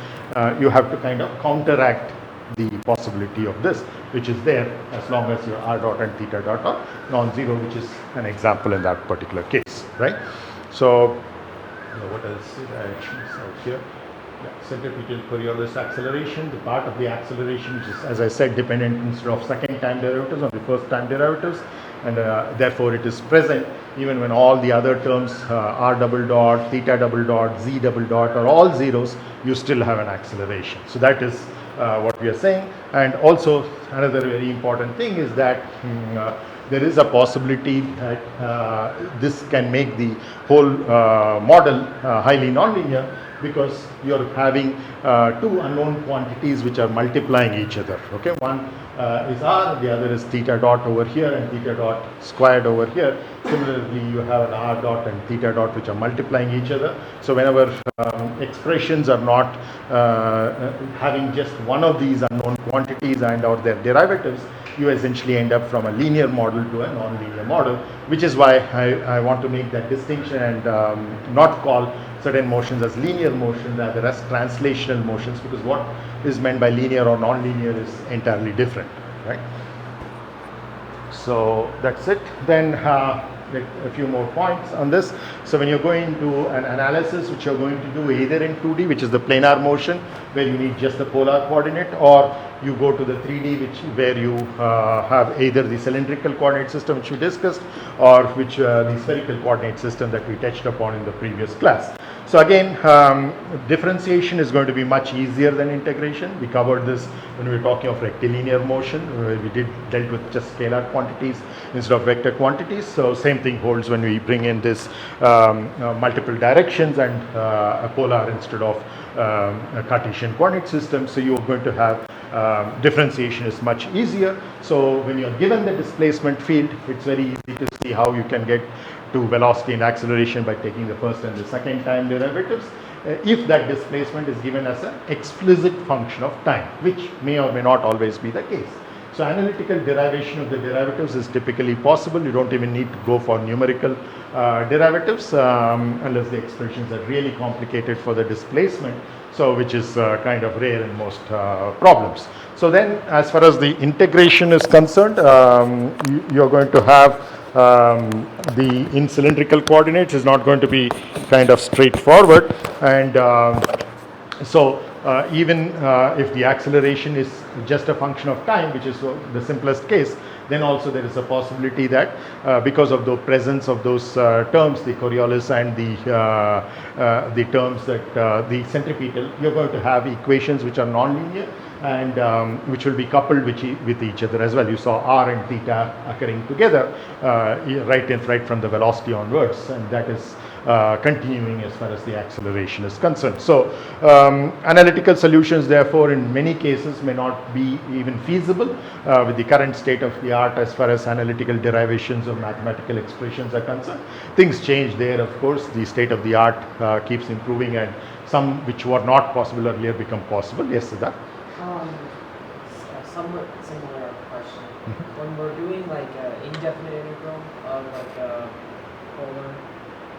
Speaker 1: you have to kind of counteract the possibility of this, which is there as long as your r dot and theta dot are non-zero, which is an example in that particular case, right? So what else did I out here? Yeah, centripetal Coriolis acceleration, the part of the acceleration which is, as I said, dependent instead of second time derivatives on the first time derivatives, and therefore it is present even when all the other terms r double dot, theta double dot, z double dot are all zeros, you still have an acceleration. So that is what we are saying. And also another very important thing is that there is a possibility that this can make the whole model highly nonlinear, because you're having two unknown quantities which are multiplying each other. Okay, one is r, the other is theta dot over here and theta dot squared over here. Similarly, you have an r dot and theta dot which are multiplying each other. So whenever expressions are not having just one of these unknown quantities and or their derivatives, you essentially end up from a linear model to a non-linear model, which is why I want to make that distinction and not call certain motions as linear motions, rather as translational motions, because what is meant by linear or non-linear is entirely different, right? So that's it. Then a few more points on this. So when you're going to an analysis which you're going to do either in 2D, which is the planar motion where you need just the polar coordinate, or you go to the 3D where you have either the cylindrical coordinate system which we discussed, or which the spherical coordinate system that we touched upon in the previous class. So again, differentiation is going to be much easier than integration. We covered this when we were talking of rectilinear motion, where we dealt with just scalar quantities instead of vector quantities. So same thing holds when we bring in this multiple directions and a polar instead of a Cartesian coordinate system. So you're going to have differentiation is much easier. So when you're given the displacement field, it's very easy to see how you can get to velocity and acceleration by taking the first and the second time derivatives, if that displacement is given as an explicit function of time, which may or may not always be the case. So analytical derivation of the derivatives is typically possible. You don't even need to go for numerical derivatives unless the expressions are really complicated for the displacement, so which is kind of rare in most problems. So then as far as the integration is concerned, you're going to have the in cylindrical coordinates is not going to be kind of straightforward, and so even if the acceleration is just a function of time, which is the simplest case, then also there is a possibility that because of the presence of those terms, the Coriolis and the terms that the centripetal, you're going to have equations which are nonlinear and which will be coupled with each other as well. You saw r and theta occurring together right from the velocity onwards, and that is continuing as far as the acceleration is concerned. So analytical solutions therefore in many cases may not be even feasible with the current state of the art as far as analytical derivations of mathematical expressions are concerned. Things change there, of course. The state of the art keeps improving, and some which were not possible earlier become possible. Yes, Siddharth?
Speaker 4: A somewhat similar question. When we're doing like an indefinite integral of like a polar,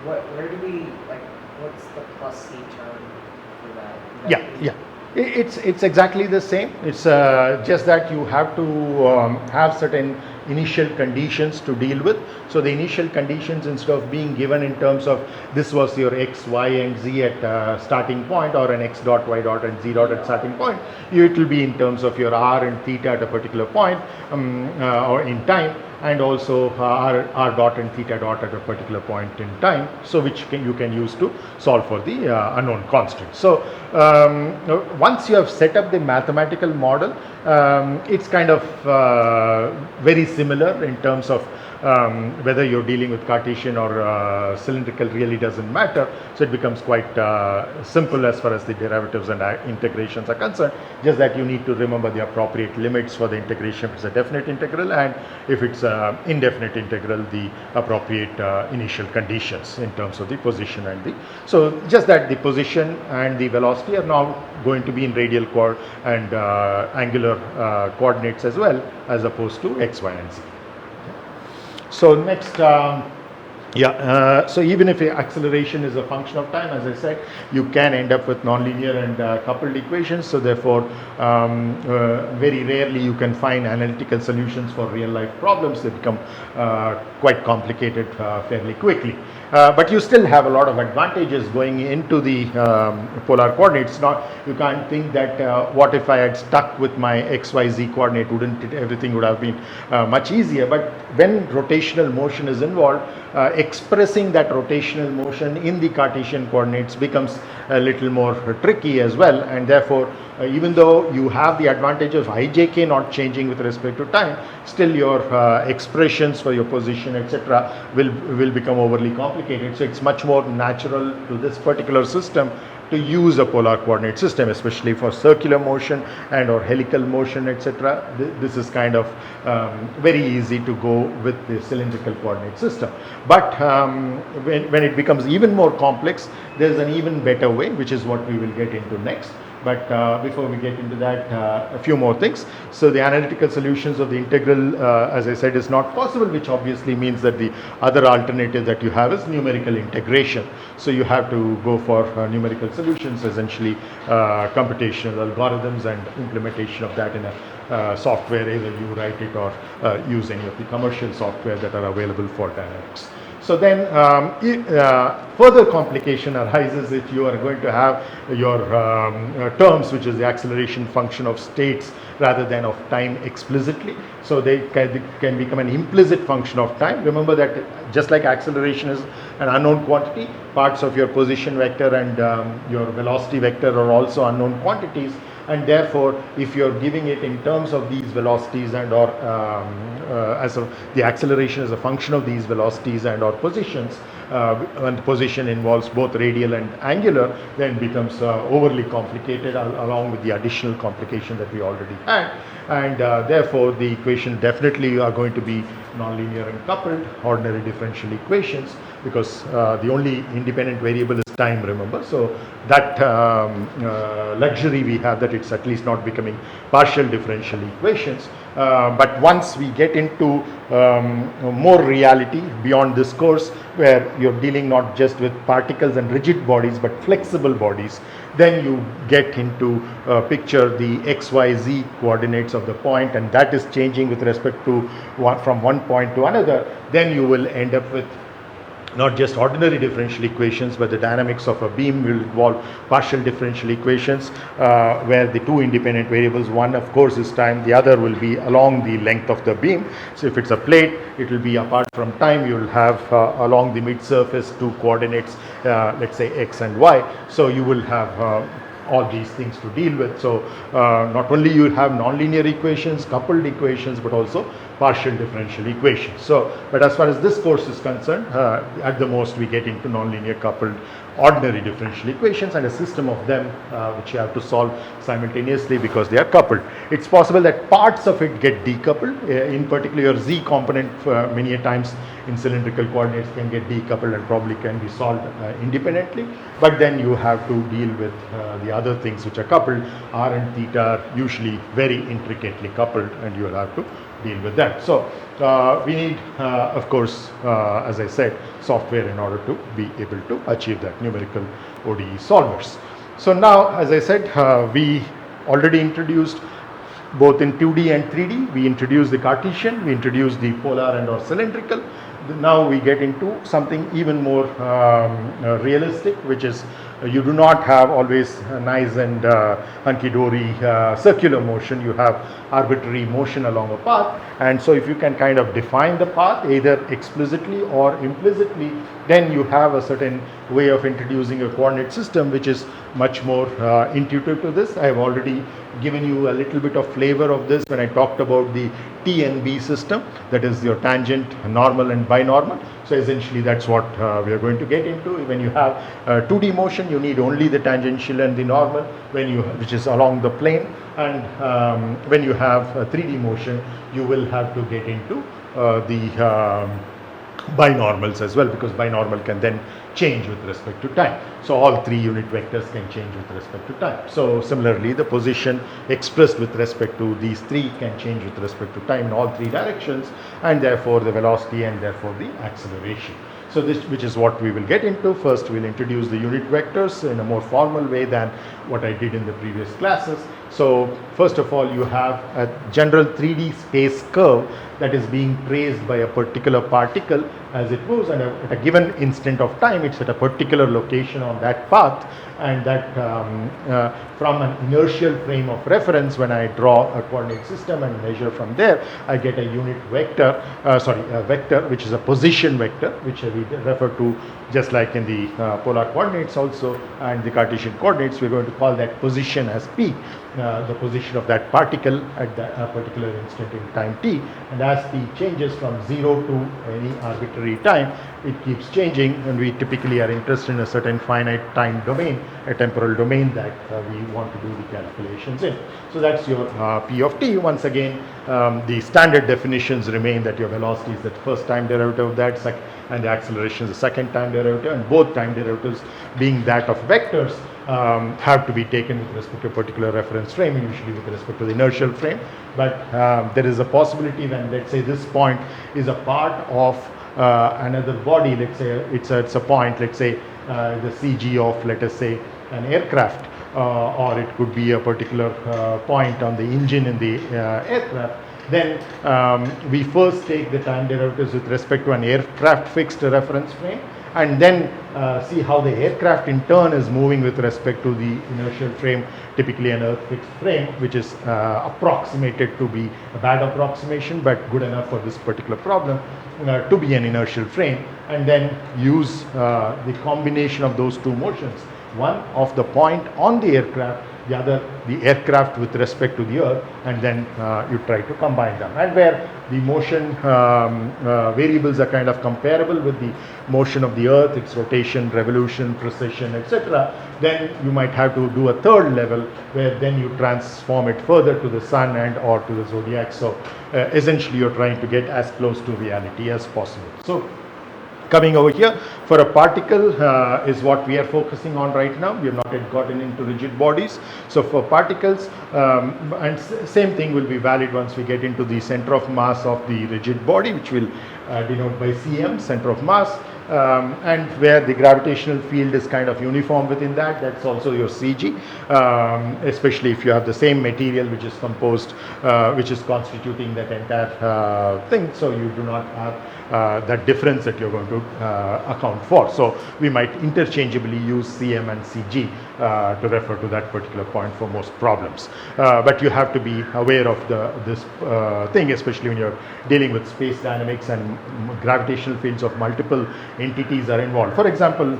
Speaker 4: where do we, like, what's the plus c term for that?
Speaker 1: Yeah. It's exactly the same. It's just that you have to have certain initial conditions to deal with. So the initial conditions, instead of being given in terms of this was your x, y and z at starting point, or an x dot, y dot and z dot at starting point, it will be in terms of your r and theta at a particular point or in time, and also r dot and theta dot at a particular point in time, so which you can use to solve for the unknown constant. So once you have set up the mathematical model, it's kind of very similar in terms of whether you're dealing with Cartesian or cylindrical really doesn't matter. So it becomes quite simple as far as the derivatives and integrations are concerned, just that you need to remember the appropriate limits for the integration if it's a definite integral, and if it's indefinite integral, the appropriate initial conditions in terms of the position and the, so just that the position and the velocity are now going to be in radial and angular coordinates as well, as opposed to x, y and z. So next, so even if acceleration is a function of time, as I said, you can end up with nonlinear and coupled equations. So therefore, very rarely you can find analytical solutions for real life problems. They become quite complicated fairly quickly. But you still have a lot of advantages going into the polar coordinates. Now, you can't think that what if I had stuck with my xyz coordinate, wouldn't it, everything would have been much easier. But when rotational motion is involved, expressing that rotational motion in the Cartesian coordinates becomes a little more tricky as well, and therefore even though you have the advantage of ijk not changing with respect to time, still your expressions for your position etc. will become overly complicated. So it's much more natural to this particular system to use a polar coordinate system, especially for circular motion and or helical motion etc. This is kind of very easy to go with the cylindrical coordinate system. But when it becomes even more complex, there's an even better way, which is what we will get into next. But before we get into that, a few more things. So the analytical solutions of the integral, as I said, is not possible, which obviously means that the other alternative that you have is numerical integration. So you have to go for numerical solutions, essentially computational algorithms and implementation of that in a software, either you write it or use any of the commercial software that are available for dynamics. So then further complication arises if you are going to have your terms, which is the acceleration function of states rather than of time explicitly. So they can become an implicit function of time. Remember that just like acceleration is an unknown quantity, parts of your position vector and your velocity vector are also unknown quantities, and therefore if you're giving it in terms of these velocities and or the acceleration is a function of these velocities and or positions, and position involves both radial and angular, then becomes overly complicated along with the additional complication that we already had, and therefore the equation definitely are going to be nonlinear and coupled ordinary differential equations, because the only independent variable is time, remember. So that luxury we have, that it's at least not becoming partial differential equations. But once we get into more reality beyond this course, where you're dealing not just with particles and rigid bodies but flexible bodies, then you get into picture the xyz coordinates of the point, and that is changing with respect to from one point to another. Then you will end up with not just ordinary differential equations, but the dynamics of a beam will involve partial differential equations, where the two independent variables, one of course is time, the other will be along the length of the beam. So if it's a plate, it will be apart from time, you will have along the mid surface two coordinates, let's say x and y. So you will have all these things to deal with. So not only you have nonlinear equations, coupled equations, but also partial differential equations. So, but as far as this course is concerned, at the most we get into nonlinear coupled ordinary differential equations and a system of them which you have to solve simultaneously because they are coupled. It's possible that parts of it get decoupled, in particular your z component many a times in cylindrical coordinates can get decoupled and probably can be solved independently, but then you have to deal with the other things which are coupled. R and theta are usually very intricately coupled and you will have to deal with that. So we need of course as I said, software in order to be able to achieve that, numerical ODE solvers. So now, as I said, we already introduced both in 2D and 3D. We introduced the Cartesian, we introduced the polar and or cylindrical. Now we get into something even more realistic, which is you do not have always a nice and hunky-dory circular motion. You have arbitrary motion along a path, and so if you can kind of define the path either explicitly or implicitly, then you have a certain way of introducing a coordinate system which is much more intuitive to this. I have already given you a little bit of flavor of this when I talked about the T and B system, that is your tangent, normal and binormal. So essentially that's what we are going to get into. When you have 2D motion, you need only the tangential and the normal, which is along the plane, and when you have 3D motion, you will have to get into the binormals as well, because binormal can then change with respect to time. So all three unit vectors can change with respect to time. So similarly, the position expressed with respect to these three can change with respect to time in all three directions, and therefore the velocity and therefore the acceleration. So this, which is what we will get into. First we'll introduce the unit vectors in a more formal way than what I did in the previous classes. So first of all, you have a general 3D space curve that is being traced by a particular particle as it moves, and at a given instant of time it's at a particular location on that path, and that from an inertial frame of reference, when I draw a coordinate system and measure from there, I get a unit vector, a vector which is a position vector, which we refer to just like in the polar coordinates also, and the Cartesian coordinates we're going to call that position as P, the position of that particle at that particular instant in time t. And as t changes from 0 to any arbitrary time, it keeps changing, and we typically are interested in a certain finite time domain, a temporal domain that we want to do the calculations in. So that's your P of t. Once again, the standard definitions remain that your velocity is the first time derivative of that, and the acceleration is the second time derivative, and both time derivatives being that of vectors have to be taken with respect to a particular reference frame, usually with respect to the inertial frame. But there is a possibility when, let's say, this point is a part of another body, let's say it's a point, let's say the CG of, let us say, an aircraft, or it could be a particular point on the engine in the aircraft. then we first take the time derivatives with respect to an aircraft fixed reference frame, and then see how the aircraft in turn is moving with respect to the inertial frame, typically an earth fixed frame, which is approximated to be a bad approximation but good enough for this particular problem to be an inertial frame, and then use the combination of those two motions, one of the point on the aircraft, the other the aircraft with respect to the earth, and then you try to combine them. And where the motion variables are kind of comparable with the motion of the earth, its rotation, revolution, precession, etc., then you might have to do a third level where then you transform it further to the sun and or to the zodiac. So essentially you're trying to get as close to reality as possible. So coming over here, for a particle is what we are focusing on right now. We have not yet gotten into rigid bodies. So for particles, and same thing will be valid once we get into the center of mass of the rigid body, which will denote by Cm, center of mass, and where the gravitational field is kind of uniform within that, that's also your Cg, especially if you have the same material which is composed, which is constituting that entire thing, so you do not have that difference that you're going to account for. So we might interchangeably use Cm and Cg to refer to that particular point for most problems. But you have to be aware of this thing, especially when you're dealing with space dynamics and gravitational fields of multiple entities are involved. For example,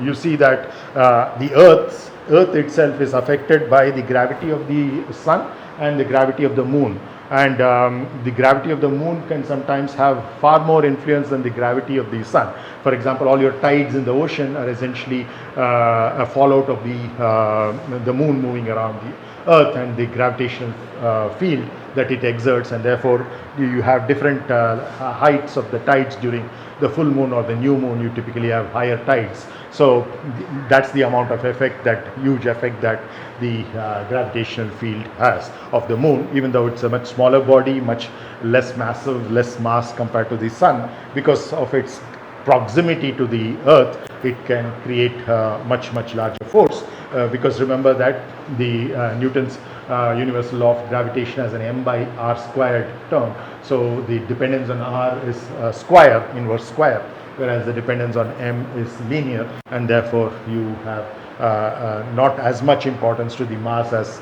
Speaker 1: you see that the Earth itself is affected by the gravity of the sun and the gravity of the moon. And the gravity of the moon can sometimes have far more influence than the gravity of the sun. For example, all your tides in the ocean are essentially a fallout of the moon moving around the earth and the gravitational field that it exerts, and therefore you have different heights of the tides during the full moon or the new moon. You typically have higher tides. So that's the amount of effect, that huge effect that the gravitational field has of the moon, even though it's a much smaller body, much less massive, less mass compared to the sun. Because of its proximity to the earth, it can create much larger force, because remember that the Newton's universal law of gravitation has an m by r squared term. So the dependence on r is square, inverse square, whereas the dependence on m is linear, and therefore you have not as much importance to the mass as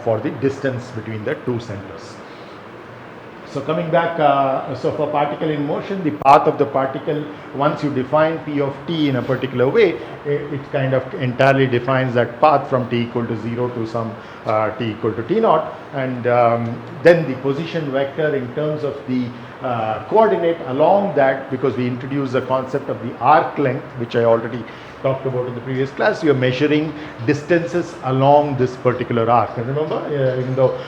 Speaker 1: for the distance between the two centers. So coming back, so for particle in motion, the path of the particle, once you define P of t in a particular way, it kind of entirely defines that path from t equal to 0 to some t equal to t naught, and then the position vector in terms of the coordinate along that, because we introduced the concept of the arc length, which I already talked about in the previous class. You are measuring distances along this particular arc, and remember, even though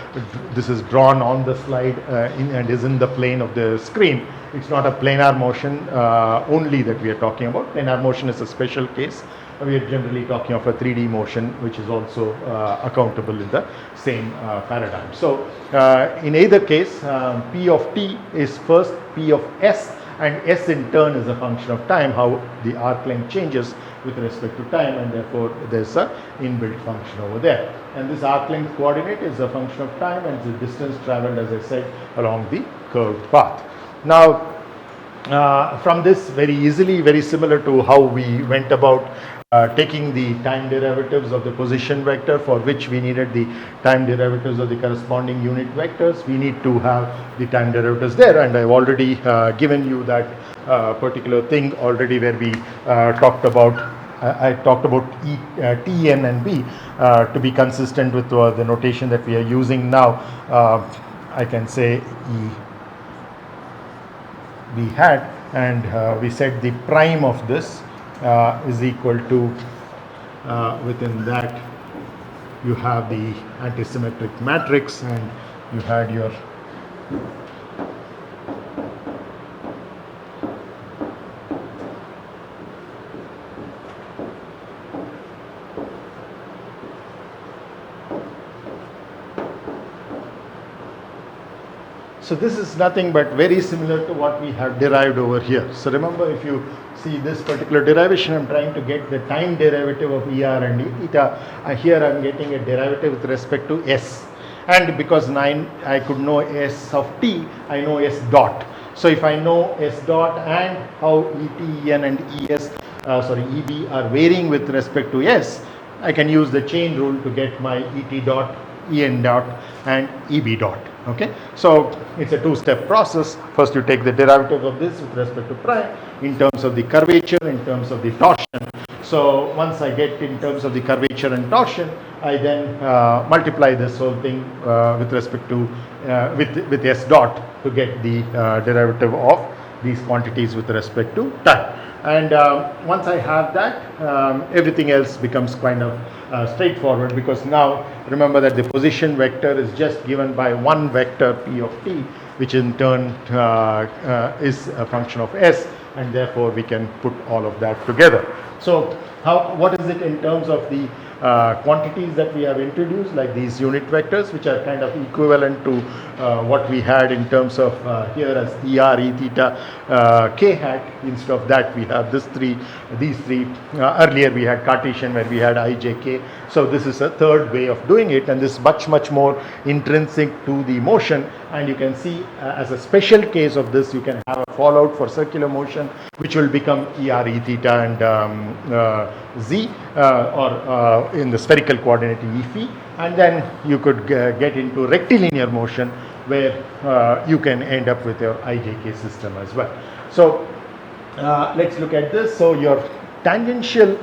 Speaker 1: this is drawn on the slide and is in the plane of the screen, it's not a planar motion only that we are talking about. Planar motion is a special case. We are generally talking of a 3D motion, which is also accountable in the same paradigm. So in either case, P of t is first P of s, and s in turn is a function of time, how the arc length changes with respect to time, and therefore there's a inbuilt function over there. And this arc length coordinate is a function of time and the distance traveled, as I said, along the curved path. Now from this, very easily, very similar to how we went about taking the time derivatives of the position vector, for which we needed the time derivatives of the corresponding unit vectors, we need to have the time derivatives there, and I've already given you that particular thing already, where we talked about I talked about T, N and B to be consistent with the notation that we are using now. I can say we had, and we said the prime of this is equal to, within that you have the antisymmetric matrix, and you had your So this is nothing but very similar to what we have derived over here. So remember, if you see this particular derivation, I'm trying to get the time derivative of ER and E theta. Here I'm getting a derivative with respect to S. And because 9, I could know S of t, I know S dot. So if I know S dot and how ET, EN and EB are varying with respect to S, I can use the chain rule to get my ET dot, EN dot and EB dot. Okay, so it's a two-step process. First you take the derivative of this with respect to prime in terms of the curvature, in terms of the torsion. So once I get in terms of the curvature and torsion, I then multiply this whole thing with respect to with S dot to get the derivative of these quantities with respect to time. And once I have that, everything else becomes kind of straightforward, because now remember that the position vector is just given by one vector P of t, which in turn is a function of S, and therefore we can put all of that together. So what is it in terms of the quantities that we have introduced, like these unit vectors, which are kind of equivalent to what we had in terms of here as ER, E theta, K hat. Instead of that, we have these three. Earlier we had Cartesian where we had I, J, K. So this is a third way of doing it, and this is much more intrinsic to the motion. And you can see as a special case of this, you can have a fallout for circular motion, which will become ER, E theta and Z, or in the spherical coordinate E phi, and then you could get into rectilinear motion where you can end up with your IJK system as well. So let's look at this. So your tangential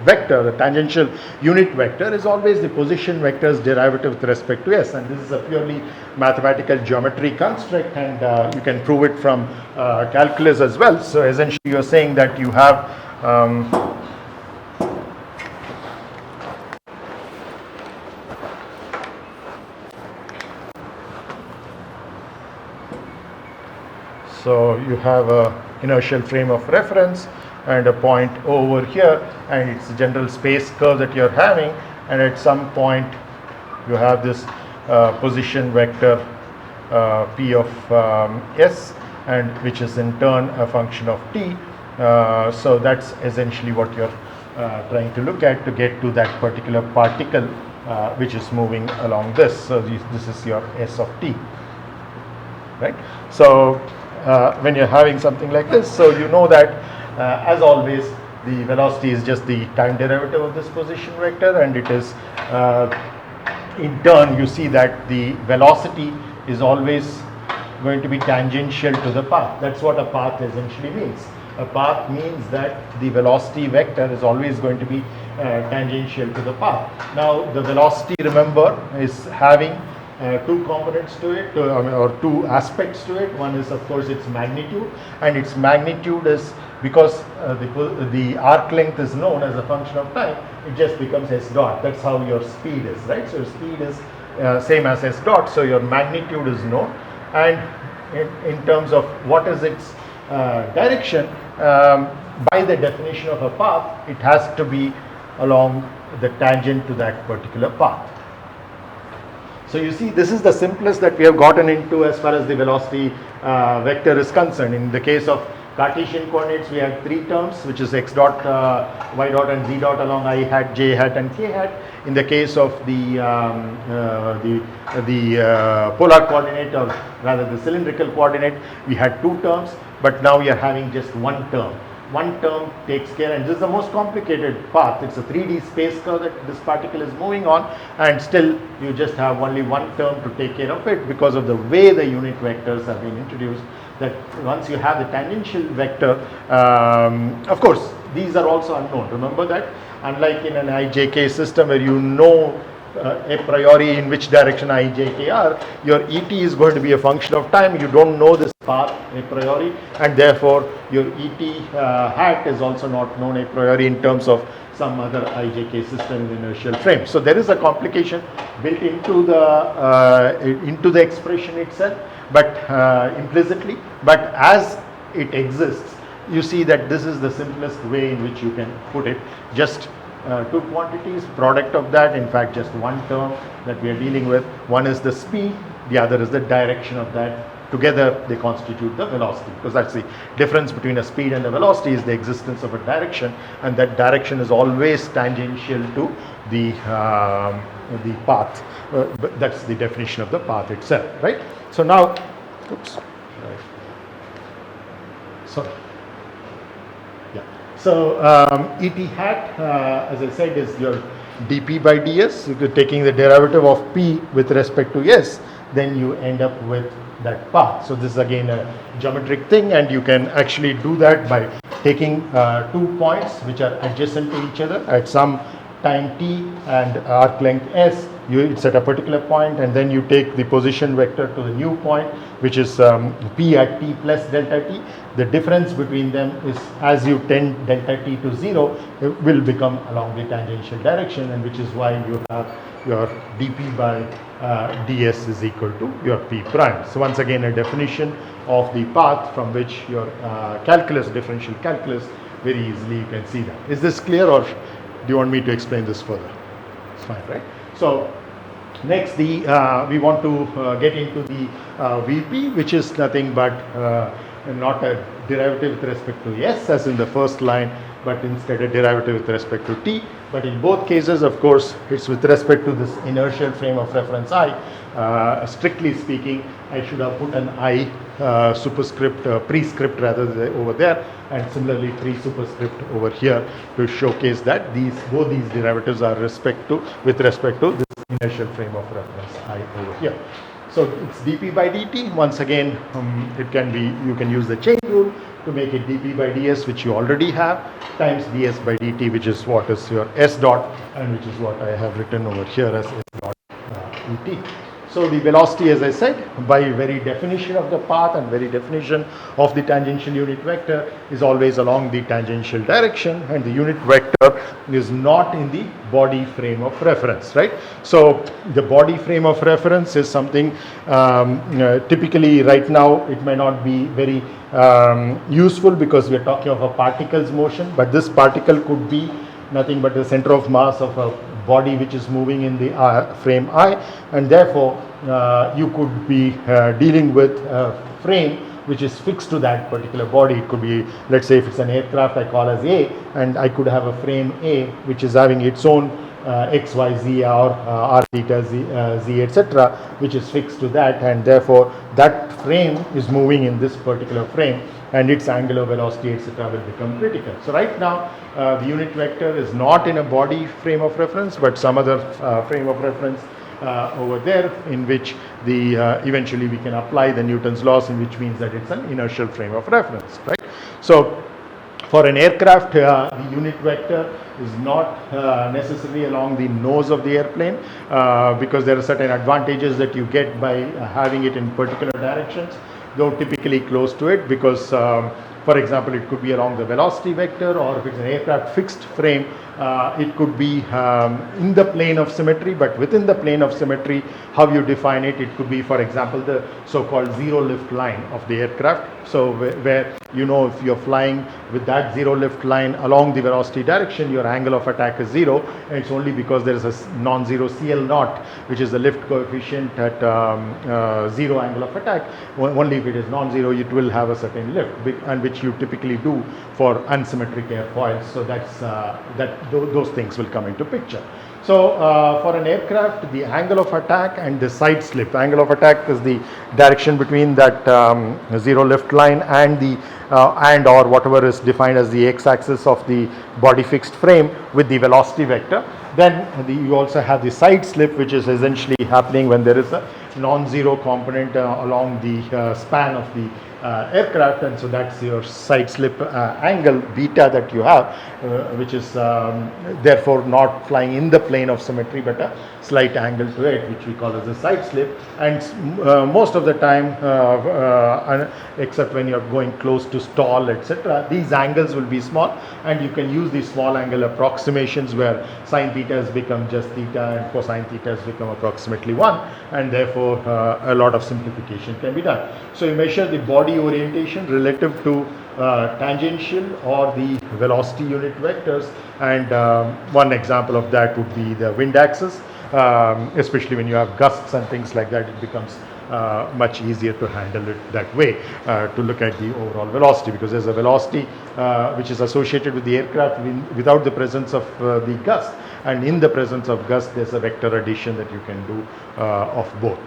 Speaker 1: vector, the tangential unit vector, is always the position vector's derivative with respect to S, and this is a purely mathematical geometry construct, and you can prove it from calculus as well. So essentially you're saying that you have so you have a inertial frame of reference and a point over here, and it's a general space curve that you're having, and at some point you have this position vector P of S, and which is in turn a function of t. So that's essentially what you're trying to look at to get to that particular particle which is moving along this. So this is your S of t, right? So when you're having something like this, so you know that as always the velocity is just the time derivative of this position vector, and it is in turn you see that the velocity is always going to be tangential to the path. That's what a path essentially means. A path means that the velocity vector is always going to be tangential to the path. Now the velocity, remember, is having two components to it, or two aspects to it. One is of course its magnitude, and its magnitude is because the arc length is known as a function of time, it just becomes S dot. That's how your speed is, right? So your speed is same as S dot, so your magnitude is known, and in terms of what is its direction, by the definition of a path, it has to be along the tangent to that particular path. So you see, this is the simplest that we have gotten into as far as the velocity vector is concerned. In the case of Cartesian coordinates, we have three terms, which is x dot, y dot and z dot along I hat, j hat and k hat. In the case of the polar coordinate, or rather the cylindrical coordinate, we had two terms, but now we are having just one term. One term takes care, and this is the most complicated path. It's a 3D space curve that this particle is moving on, and still you just have only one term to take care of it because of the way the unit vectors have been introduced. That once you have the tangential vector, of course these are also unknown. Remember that, unlike in an IJK system where you know a priori in which direction I, J, K are, your ET is going to be a function of time. You don't know this path a priori, and therefore your ET hat is also not known a priori in terms of some other IJK system in inertial frame. So there is a complication built into the expression itself, but implicitly, but as it exists, you see that this is the simplest way in which you can put it. Just two quantities, product of that, in fact just one term that we are dealing with. One is the speed, the other is the direction of that together they constitute the velocity, because that's the difference between a speed and a velocity, is the existence of a direction, and that direction is always tangential to the path. But that's the definition of the path itself, right? So now, oops, sorry. Yeah. So Et hat, as I said, is your dp by ds. If you're taking the derivative of p with respect to s, then you end up with that path. So this is again a geometric thing, and you can actually do that by taking 2 points which are adjacent to each other at some time t and arc length s. It's at a particular point, and then you take the position vector to the new point, which is p at t plus delta t. The difference between them is, as you tend delta t to 0, it will become along the tangential direction, and which is why you have your dp by ds is equal to your p prime. So once again, a definition of the path from which your calculus, differential calculus, very easily you can see that. Is this clear, or do you want me to explain this further? It's fine, right? So next, we want to get into the Vp, which is nothing but not a derivative with respect to s as in the first line, but instead a derivative with respect to t. But in both cases, of course, it's with respect to this inertial frame of reference I. Strictly speaking, I should have put an I superscript, prescript rather over there, and similarly pre-superscript over here to showcase that both these derivatives are with respect to this inertial frame of reference I over here. So it's dp by dt. Once again, you can use the chain rule to make it dp by ds, which you already have, times ds by dt, which is what is your s dot, and which is what I have written over here as s dot et. So the velocity, as I said, by very definition of the path and very definition of the tangential unit vector, is always along the tangential direction, and the unit vector is not in the body frame of reference, right? So the body frame of reference is something typically right now it may not be very useful, because we are talking of a particle's motion, but this particle could be nothing but the center of mass of a body which is moving in the frame I, and therefore you could be dealing with a frame which is fixed to that particular body. It could be, let's say if it's an aircraft, I call as A, and I could have a frame A which is having its own x, y, z, or r theta, z, etc., which is fixed to that, and therefore that frame is moving in this particular frame, and its angular velocity, etc., will become critical. So right now the unit vector is not in a body frame of reference, but some other frame of reference over there, in which eventually we can apply the Newton's laws, in which means that it's an inertial frame of reference, right? So for an aircraft, the unit vector is not necessarily along the nose of the airplane, because there are certain advantages that you get by having it in particular directions, though typically close to it, because for example, it could be along the velocity vector, or if it's an aircraft fixed frame, it could be in the plane of symmetry. But within the plane of symmetry, how you define it, it could be, for example, the so-called zero lift line of the aircraft. So where you know, if you're flying with that zero lift line along the velocity direction, your angle of attack is 0, and it's only because there is a non-zero CL naught, which is the lift coefficient at 0 angle of attack. Only if it is non-zero, it will have a certain lift, and which you typically do for unsymmetric airfoils. So those things will come into picture. So for an aircraft, the angle of attack and the side slip. Angle of attack is the direction between that zero lift line and the or whatever is defined as the x-axis of the body fixed frame with the velocity vector. Then you also have the side slip, which is essentially happening when there is a non-zero component along the span of the aircraft, and so that's your side slip angle beta that you have, which is therefore not flying in the plane of symmetry, but a slight angle to it, which we call as a side slip. And most of the time, except when you're going close to stall, etc., these angles will be small, and you can use these small angle approximations where sine theta has become just theta and cosine theta has become approximately 1, and therefore a lot of simplification can be done. So you measure the body body orientation relative to tangential or the velocity unit vectors, and one example of that would be the wind axis, especially when you have gusts and things like that. It becomes much easier to handle it that way, to look at the overall velocity, because there's a velocity which is associated with the aircraft without the presence of the gust, and in the presence of gust there's a vector addition that you can do of both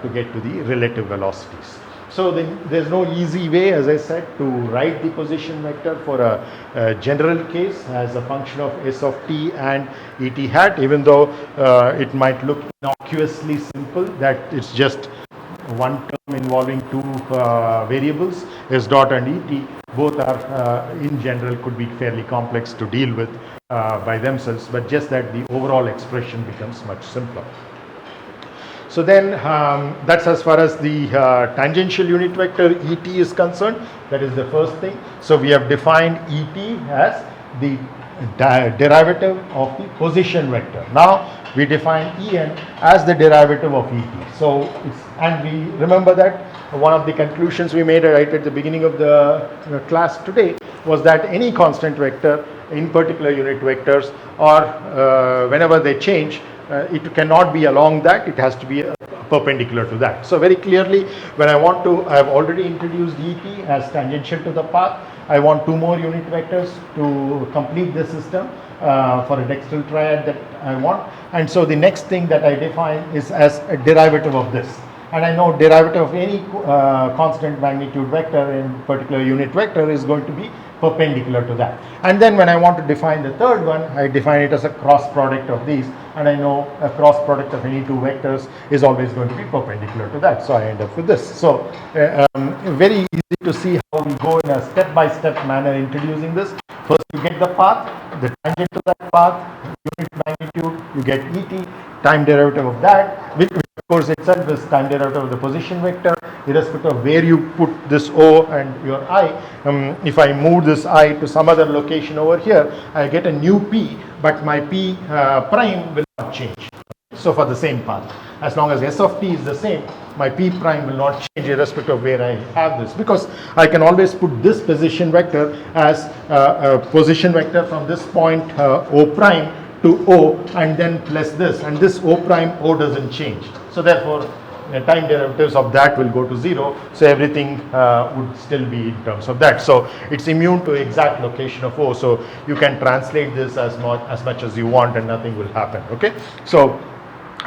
Speaker 1: to get to the relative velocities. So there's no easy way, as I said, to write the position vector for a general case as a function of s of t and et hat, even though it might look innocuously simple, that it's just one term involving two variables, s dot and et. Both are in general could be fairly complex to deal with by themselves, but just that the overall expression becomes much simpler. So then that's as far as the tangential unit vector et is concerned. That is the first thing. So we have defined et as the derivative of the position vector. Now we define en as the derivative of et. So and we remember that one of the conclusions we made right at the beginning of the class today was that any constant vector, in particular unit vectors, or whenever they change, it cannot be along that, it has to be perpendicular to that. So very clearly, when I have already introduced et as tangential to the path. I want two more unit vectors to complete the system for a dextral triad that I want. And so the next thing that I define is as a derivative of this. And I know derivative of any constant magnitude vector, in particular unit vector, is going to be perpendicular to that. And then when I want to define the third one, I define it as a cross product of these, and I know a cross product of any two vectors is always going to be perpendicular to that. So I end up with this. So very easy to see how we go in a step-by-step manner introducing this. First you get the path, the tangent to that path, unit magnitude, you get et, time derivative of that, which of course itself is time derivative of the position vector, irrespective of where you put this O and your I. If I move this I to some other location over here, I get a new P, but my P prime will not change. So for the same path, as long as S of t is the same, my P prime will not change irrespective of where I have this, because I can always put this position vector as a position vector from this point O prime to O, and then plus this, and this O prime O doesn't change. So therefore the time derivatives of that will go to 0, so everything would still be in terms of that. So it's immune to exact location of O, so you can translate this as much as you want and nothing will happen. Okay, so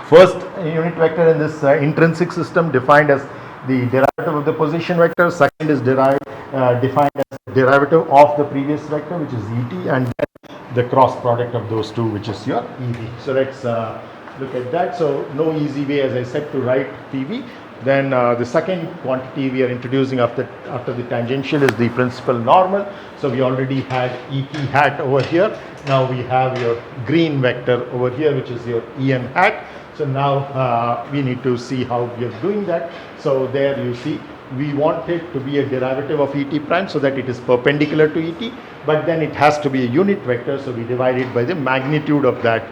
Speaker 1: first unit vector in this intrinsic system defined as the derivative of the position vector, second is defined as the derivative of the previous vector, which is et, and then the cross product of those two, which is your ev. So let's look at that. So no easy way, as I said, to write PV. Then the second quantity we are introducing after the tangential is the principal normal. So we already had et hat over here. Now we have your green vector over here, which is your en hat. So now we need to see how we are doing that. So there you see, we want it to be a derivative of et prime so that it is perpendicular to et, but then it has to be a unit vector, so we divide it by the magnitude of that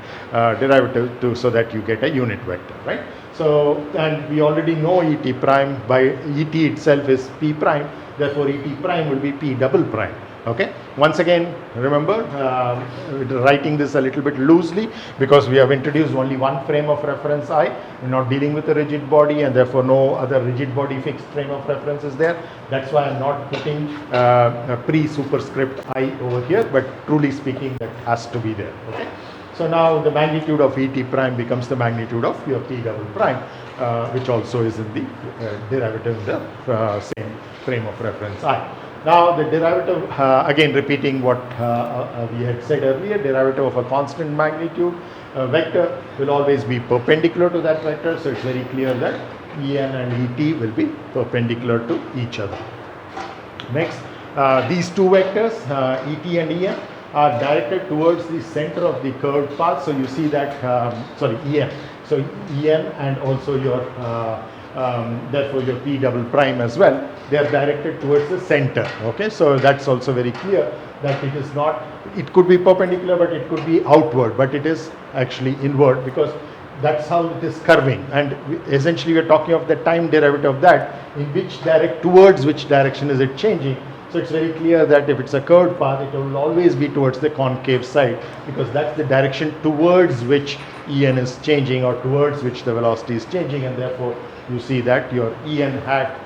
Speaker 1: derivative so that you get a unit vector, right? So, and we already know et prime by et itself is p prime, therefore et prime will be p double prime. Okay, once again remember writing this a little bit loosely, because we have introduced only one frame of reference I. We're not dealing with a rigid body, and therefore no other rigid body fixed frame of reference is there. That's why I'm not putting a pre-superscript I over here, but truly speaking that has to be there. Okay, so now the magnitude of et prime becomes the magnitude of your p double prime, which also is in the derivative in the same frame of reference I. Now the derivative, again repeating what we had said earlier, derivative of a constant magnitude vector will always be perpendicular to that vector. So it's very clear that en and et will be perpendicular to each other. Next, these two vectors, et and en, are directed towards the center of the curved path. So you see that, en. So en and also your therefore your p double prime as well, they are directed towards the center. Okay, so that's also very clear that it is not, it could be perpendicular but it could be outward, but it is actually inward, because that's how it is curving, and essentially we are talking of the time derivative of that, in which towards which direction is it changing. So it's very clear that if it's a curved path, it will always be towards the concave side, because that's the direction towards which En is changing, or towards which the velocity is changing, and therefore you see that your En hat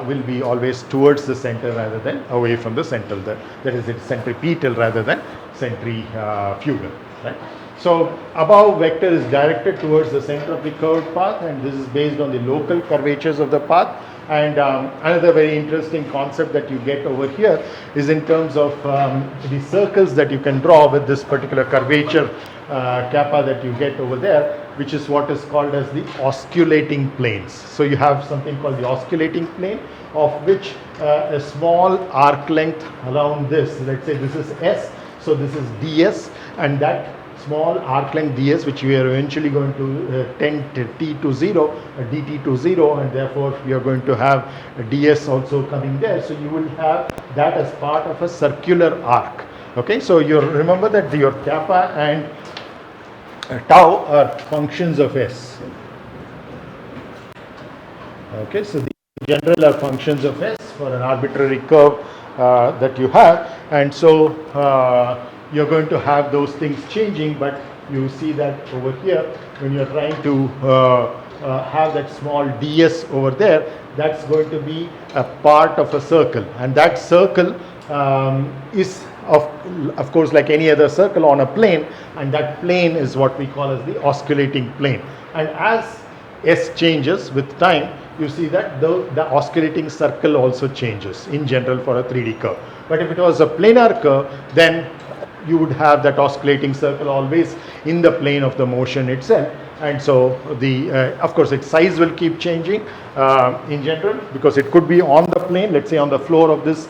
Speaker 1: will be always towards the center rather than away from the center. That is, it's centripetal rather than centrifugal, right? So above vector is directed towards the center of the curved path, and this is based on the local curvatures of the path. And another very interesting concept that you get over here is in terms of the circles that you can draw with this particular curvature kappa that you get over there, which is what is called as the osculating planes. So you have something called the osculating plane, of which a small arc length around this, let's say this is S, so this is ds, and that small arc length ds, which we are eventually going to tend t to 0, dt to 0, and therefore we are going to have a ds also coming there. So you will have that as part of a circular arc. Okay, so you remember that your kappa and tau are functions of s. Okay, so the general are functions of s for an arbitrary curve that you have, and so you're going to have those things changing, but you see that over here when you're trying to have that small ds over there, that's going to be a part of a circle, and that circle is of course like any other circle on a plane, and that plane is what we call as the osculating plane. And as s changes with time, you see that the osculating circle also changes in general for a 3D curve. But if it was a planar curve, then you would have that oscillating circle always in the plane of the motion itself, and so the of course its size will keep changing in general, because it could be on the plane, let's say on the floor of this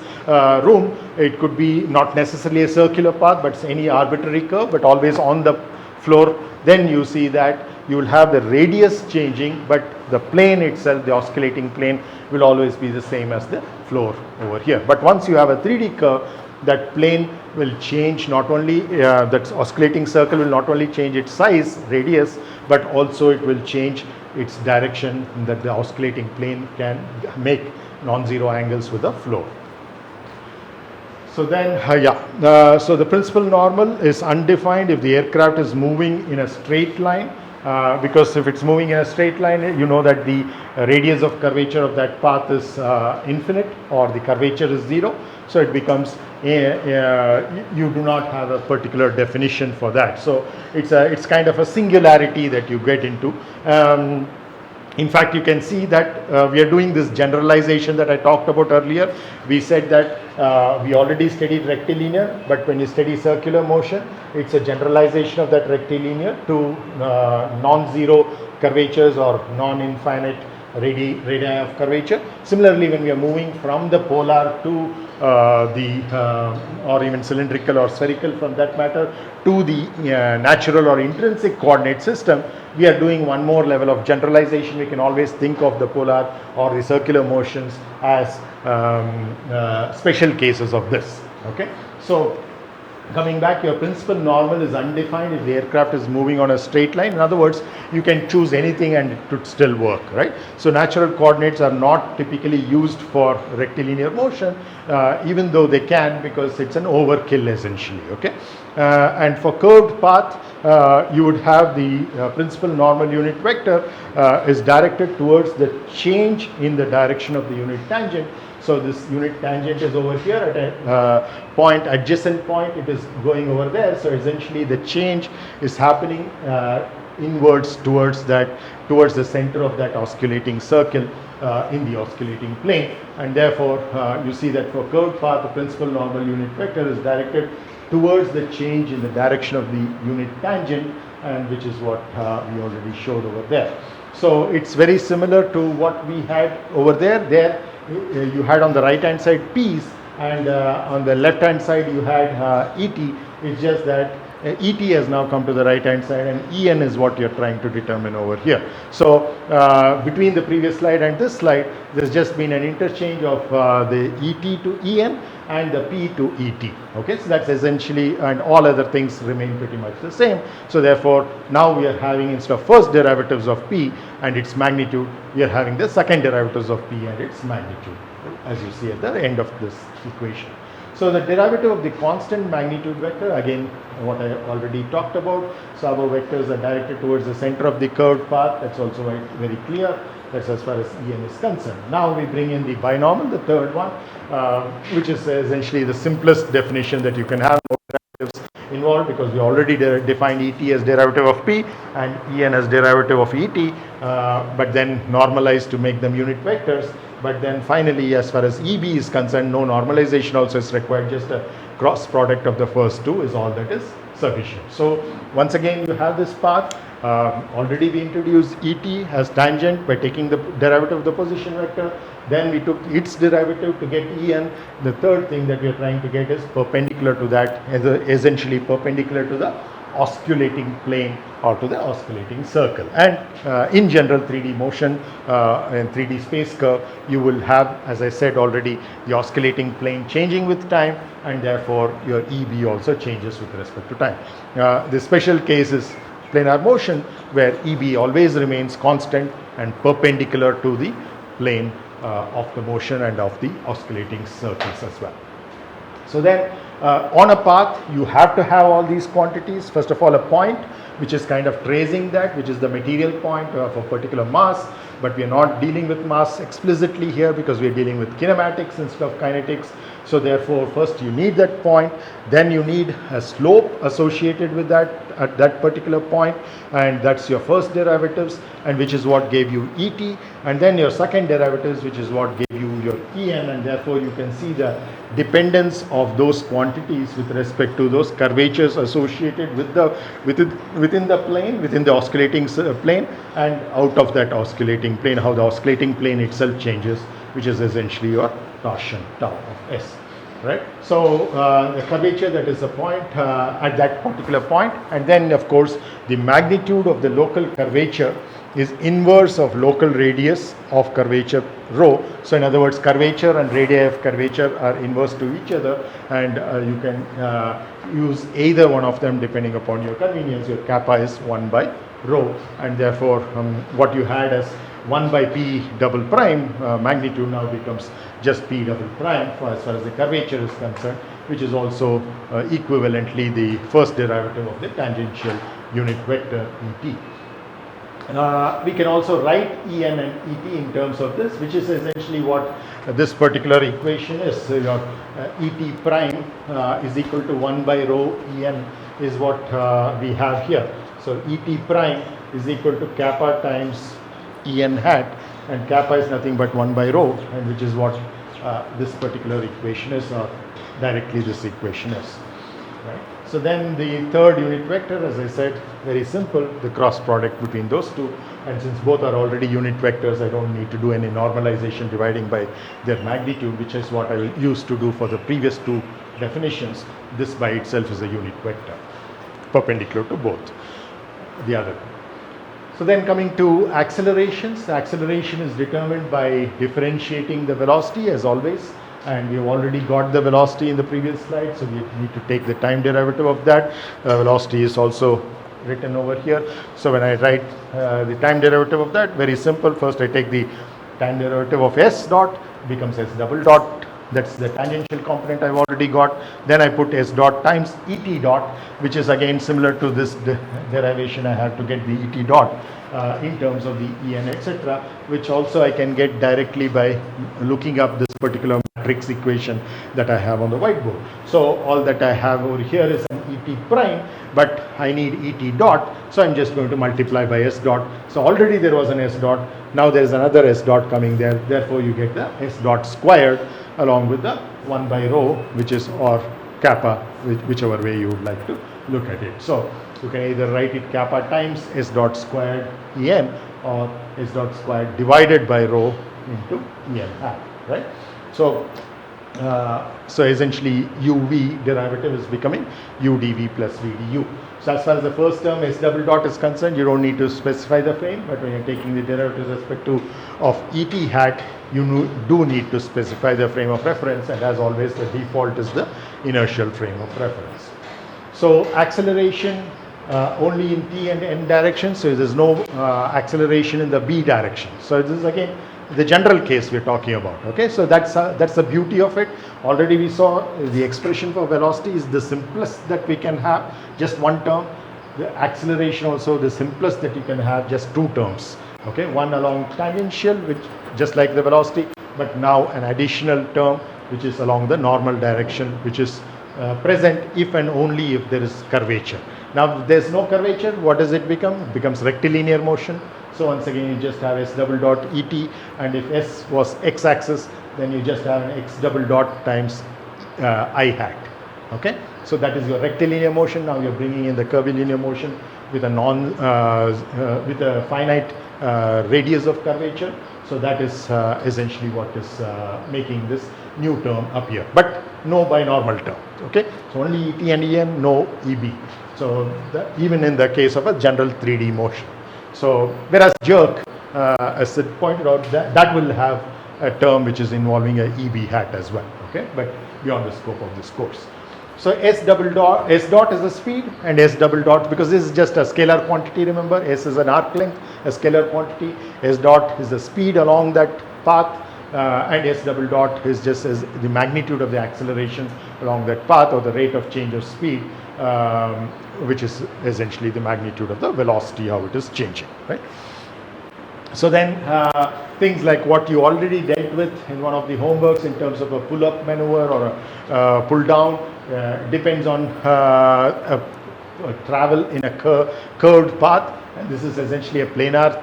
Speaker 1: room, it could be not necessarily a circular path but any arbitrary curve, but always on the floor. Then you see that you will have the radius changing, but the plane itself, the oscillating plane, will always be the same as the floor over here. But once you have a 3D curve, that plane will change, not only that oscillating circle will not only change its size, radius, but also it will change its direction, that the oscillating plane can make non-zero angles with the floor. So then so the principal normal is undefined if the aircraft is moving in a straight line, because if it's moving in a straight line, you know that the radius of curvature of that path is infinite, or the curvature is 0. So it becomes you do not have a particular definition for that. So it's kind of a singularity that you get into. In fact, you can see that we are doing this generalization that I talked about earlier. We said that we already studied rectilinear, but when you study circular motion, it's a generalization of that rectilinear to non-zero curvatures or non-infinite radii of curvature. Similarly, when we are moving from the polar to or even cylindrical or spherical for that matter, to the natural or intrinsic coordinate system, we are doing one more level of generalization. We can always think of the polar or the circular motions as special cases of this. Okay, so coming back, your principal normal is undefined if the aircraft is moving on a straight line. In other words, you can choose anything and it would still work, right? So natural coordinates are not typically used for rectilinear motion, even though they can, because it's an overkill essentially, okay? And for curved path, you would have the principal normal unit vector is directed towards the change in the direction of the unit tangent. So this unit tangent is over here at a point, adjacent point, it is going over there. So essentially the change is happening inwards towards the center of that oscillating circle in the oscillating plane. And therefore you see that for curved path, the principal normal unit vector is directed towards the change in the direction of the unit tangent, and which is what we already showed over there. So it's very similar to what we had over there. You had on the right hand side P's, and on the left hand side you had ET. It's just that Et has now come to the right hand side, and En is what you're trying to determine over here. So between the previous slide and this slide, there's just been an interchange of the Et to En and the P to Et. Okay, so that's essentially, and all other things remain pretty much the same. So therefore, now we are having, instead of first derivatives of P and its magnitude, we are having the second derivatives of P and its magnitude, as you see at the end of this equation. So the derivative of the constant magnitude vector, again what I already talked about. So our vectors are directed towards the center of the curved path. That's also very clear. That's as far as En is concerned. Now we bring in the binomial, the third one, which is essentially the simplest definition that you can have. No derivatives involved, because we already defined Et as derivative of P and En as derivative of Et, but then normalized to make them unit vectors. But then finally, as far as EB is concerned, no normalization also is required. Just a cross product of the first two is all that is sufficient. So once again, you have this path. Already we introduced Et as tangent by taking the derivative of the position vector. Then we took its derivative to get En. The third thing that we are trying to get is perpendicular to that, essentially perpendicular to the osculating plane or to the osculating circle. And in general 3D motion and 3D space curve, you will have, as I said already, the oscillating plane changing with time, and therefore your EB also changes with respect to time. The special case is planar motion, where EB always remains constant and perpendicular to the plane of the motion and of the oscillating circles as well. So then on a path, you have to have all these quantities. First of all, a point, which is kind of tracing that, which is the material point of a particular mass, but we are not dealing with mass explicitly here because we are dealing with kinematics instead of kinetics. So therefore, first you need that point, then you need a slope associated with that at that particular point, and that's your first derivatives, and which is what gave you Et, and then your second derivatives, which is what gave you your En, and therefore you can see the dependence of those quantities with respect to those curvatures associated with the within the plane, within the oscillating plane, and out of that oscillating plane, how the oscillating plane itself changes, which is essentially your torsion tau of S. Right. So the curvature, that is a point at that particular point, and then of course the magnitude of the local curvature is inverse of local radius of curvature rho. So in other words, curvature and radii of curvature are inverse to each other, and you can use either one of them depending upon your convenience. Your kappa is 1 by rho, and therefore what you had as 1 by p double prime magnitude now becomes just p double prime as far as the curvature is concerned, which is also equivalently the first derivative of the tangential unit vector Et. We can also write En and Et in terms of this, which is essentially what this particular equation is. So your Et prime is equal to 1 by rho En is what we have here. So Et prime is equal to kappa times En hat, and kappa is nothing but 1 by rho, and which is what this particular equation is, or directly this equation is. Right. So then the third unit vector, as I said, very simple, the cross product between those two, and since both are already unit vectors, I don't need to do any normalization dividing by their magnitude, which is what I used to do for the previous two definitions. This by itself is a unit vector, perpendicular to both the other. So then coming to accelerations, the acceleration is determined by differentiating the velocity as always, and we've already got the velocity in the previous slide, so we need to take the time derivative of that. Velocity is also written over here. So when I write the time derivative of that, very simple. First I take the time derivative of s dot, becomes s double dot. That's the tangential component I've already got. Then I put s dot times Et dot, which is again similar to this derivation I have to get the Et dot in terms of the En, etc., which also I can get directly by looking up this particular matrix equation that I have on the whiteboard. So all that I have over here is an Et prime, but I need Et dot, so I'm just going to multiply by s dot. So already there was an s dot, now there is another s dot coming there, therefore you get the s dot squared along with the 1 by rho, which is, or kappa, whichever way you would like to look at it. So you can either write it kappa times s dot squared En, or s dot squared divided by rho into En hat, right? So So essentially uv derivative is becoming udv plus vdu. So as far as the first term s double dot is concerned, you don't need to specify the frame, but when you're taking the derivative with respect to of et hat, you do need to specify the frame of reference, and as always the default is the inertial frame of reference. So acceleration only in t and n direction, so there's no acceleration in the b direction. So this is again the general case we're talking about. Okay, so that's the beauty of it. Already we saw the expression for velocity is the simplest that we can have, just one term. The acceleration also the simplest that you can have, just two terms. Okay, one along tangential, which just like the velocity, but now an additional term which is along the normal direction, which is present if and only if there is curvature. Now if there is no curvature, what does it become? It becomes rectilinear motion. So once again you just have s double dot et, and if s was x-axis, then you just have an x double dot times I hat. Okay, so that is your rectilinear motion. Now you're bringing in the curvilinear motion with a with a finite radius of curvature. So that is essentially what is making this new term appear, but no binormal term. Okay, so only et and en, no eb. So even in the case of a general 3D motion. So whereas jerk, as it pointed out, that will have a term which is involving a eb hat as well. Okay, but beyond the scope of this course. So s dot is the speed, and s double dot, because this is just a scalar quantity, remember, s is an arc length, a scalar quantity, s dot is the speed along that path, and s double dot is just as the magnitude of the acceleration along that path, or the rate of change of speed, which is essentially the magnitude of the velocity, how it is changing, right? So then things like what you already dealt with in one of the homeworks in terms of a pull-up maneuver or a pull-down depends on a travel in a curved path, and this is essentially a planar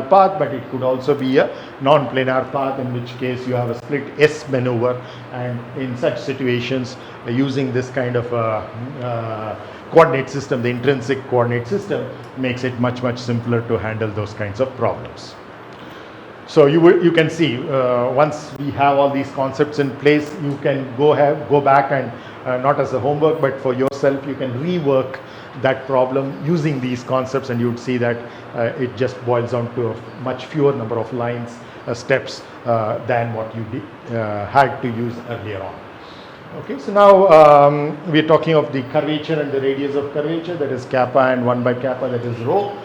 Speaker 1: path, but it could also be a non-planar path, in which case you have a split S maneuver, and in such situations using this kind of coordinate system, the intrinsic coordinate system, makes it much simpler to handle those kinds of problems. So you can see once we have all these concepts in place, you can go back and not as a homework, but for yourself, you can rework that problem using these concepts, and you would see that it just boils down to a much fewer number of lines, steps than what you had to use earlier on. Okay, so now we're talking of the curvature and the radius of curvature, that is kappa, and 1 by kappa, that is rho.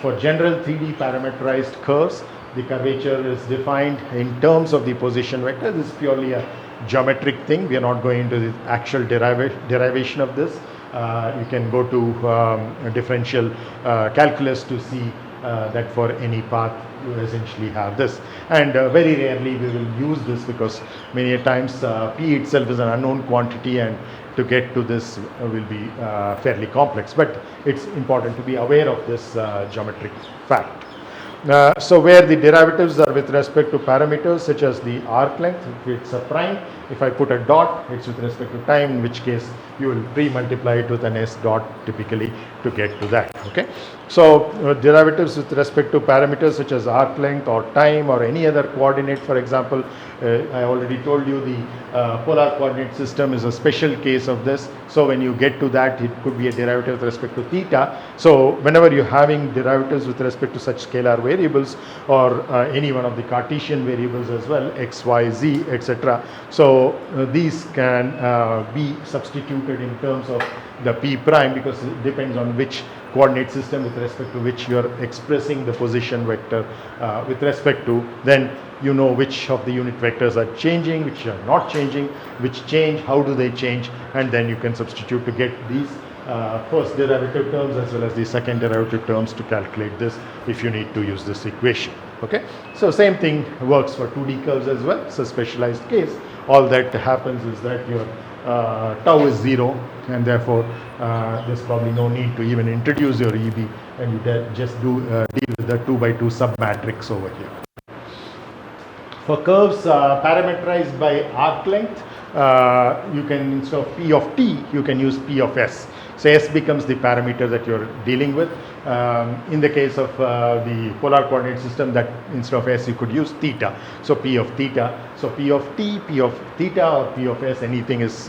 Speaker 1: For general 3D parameterized curves, the curvature is defined in terms of the position vector. This is purely a geometric thing. We are not going into the actual derivation of this. You can go to differential calculus to see that for any path you essentially have this, and very rarely we will use this, because many times p itself is an unknown quantity, and to get to this will be fairly complex, but it's important to be aware of this geometric fact. So where the derivatives are with respect to parameters such as the arc length, if it's a prime, if I put a dot, it's with respect to time, in which case you will pre-multiply it with an s dot typically to get to that. Okay, so derivatives with respect to parameters such as arc length or time or any other coordinate, for example, I already told you the polar coordinate system is a special case of this. So when you get to that, it could be a derivative with respect to theta. So whenever you're having derivatives with respect to such scalar variables, or any one of the Cartesian variables as well, x, y, z, etc. So these can be substituted in terms of the p prime, because it depends on which coordinate system with respect to which you are expressing the position vector with respect to, then you know which of the unit vectors are changing, which are not changing, which change, how do they change, and then you can substitute to get these first derivative terms as well as the second derivative terms to calculate this if you need to use this equation. Okay, so same thing works for 2D curves as well. It's a specialized case. All that happens is that your tau is 0, and therefore there's probably no need to even introduce your EB, and you just deal with the 2 by 2 submatrix over here. For curves parameterized by arc length, you can, instead of P of t, you can use P of s. So S becomes the parameter that you're dealing with. In the case of the polar coordinate system, that instead of S you could use theta. So P of theta. So P of T, P of theta, or P of S, anything is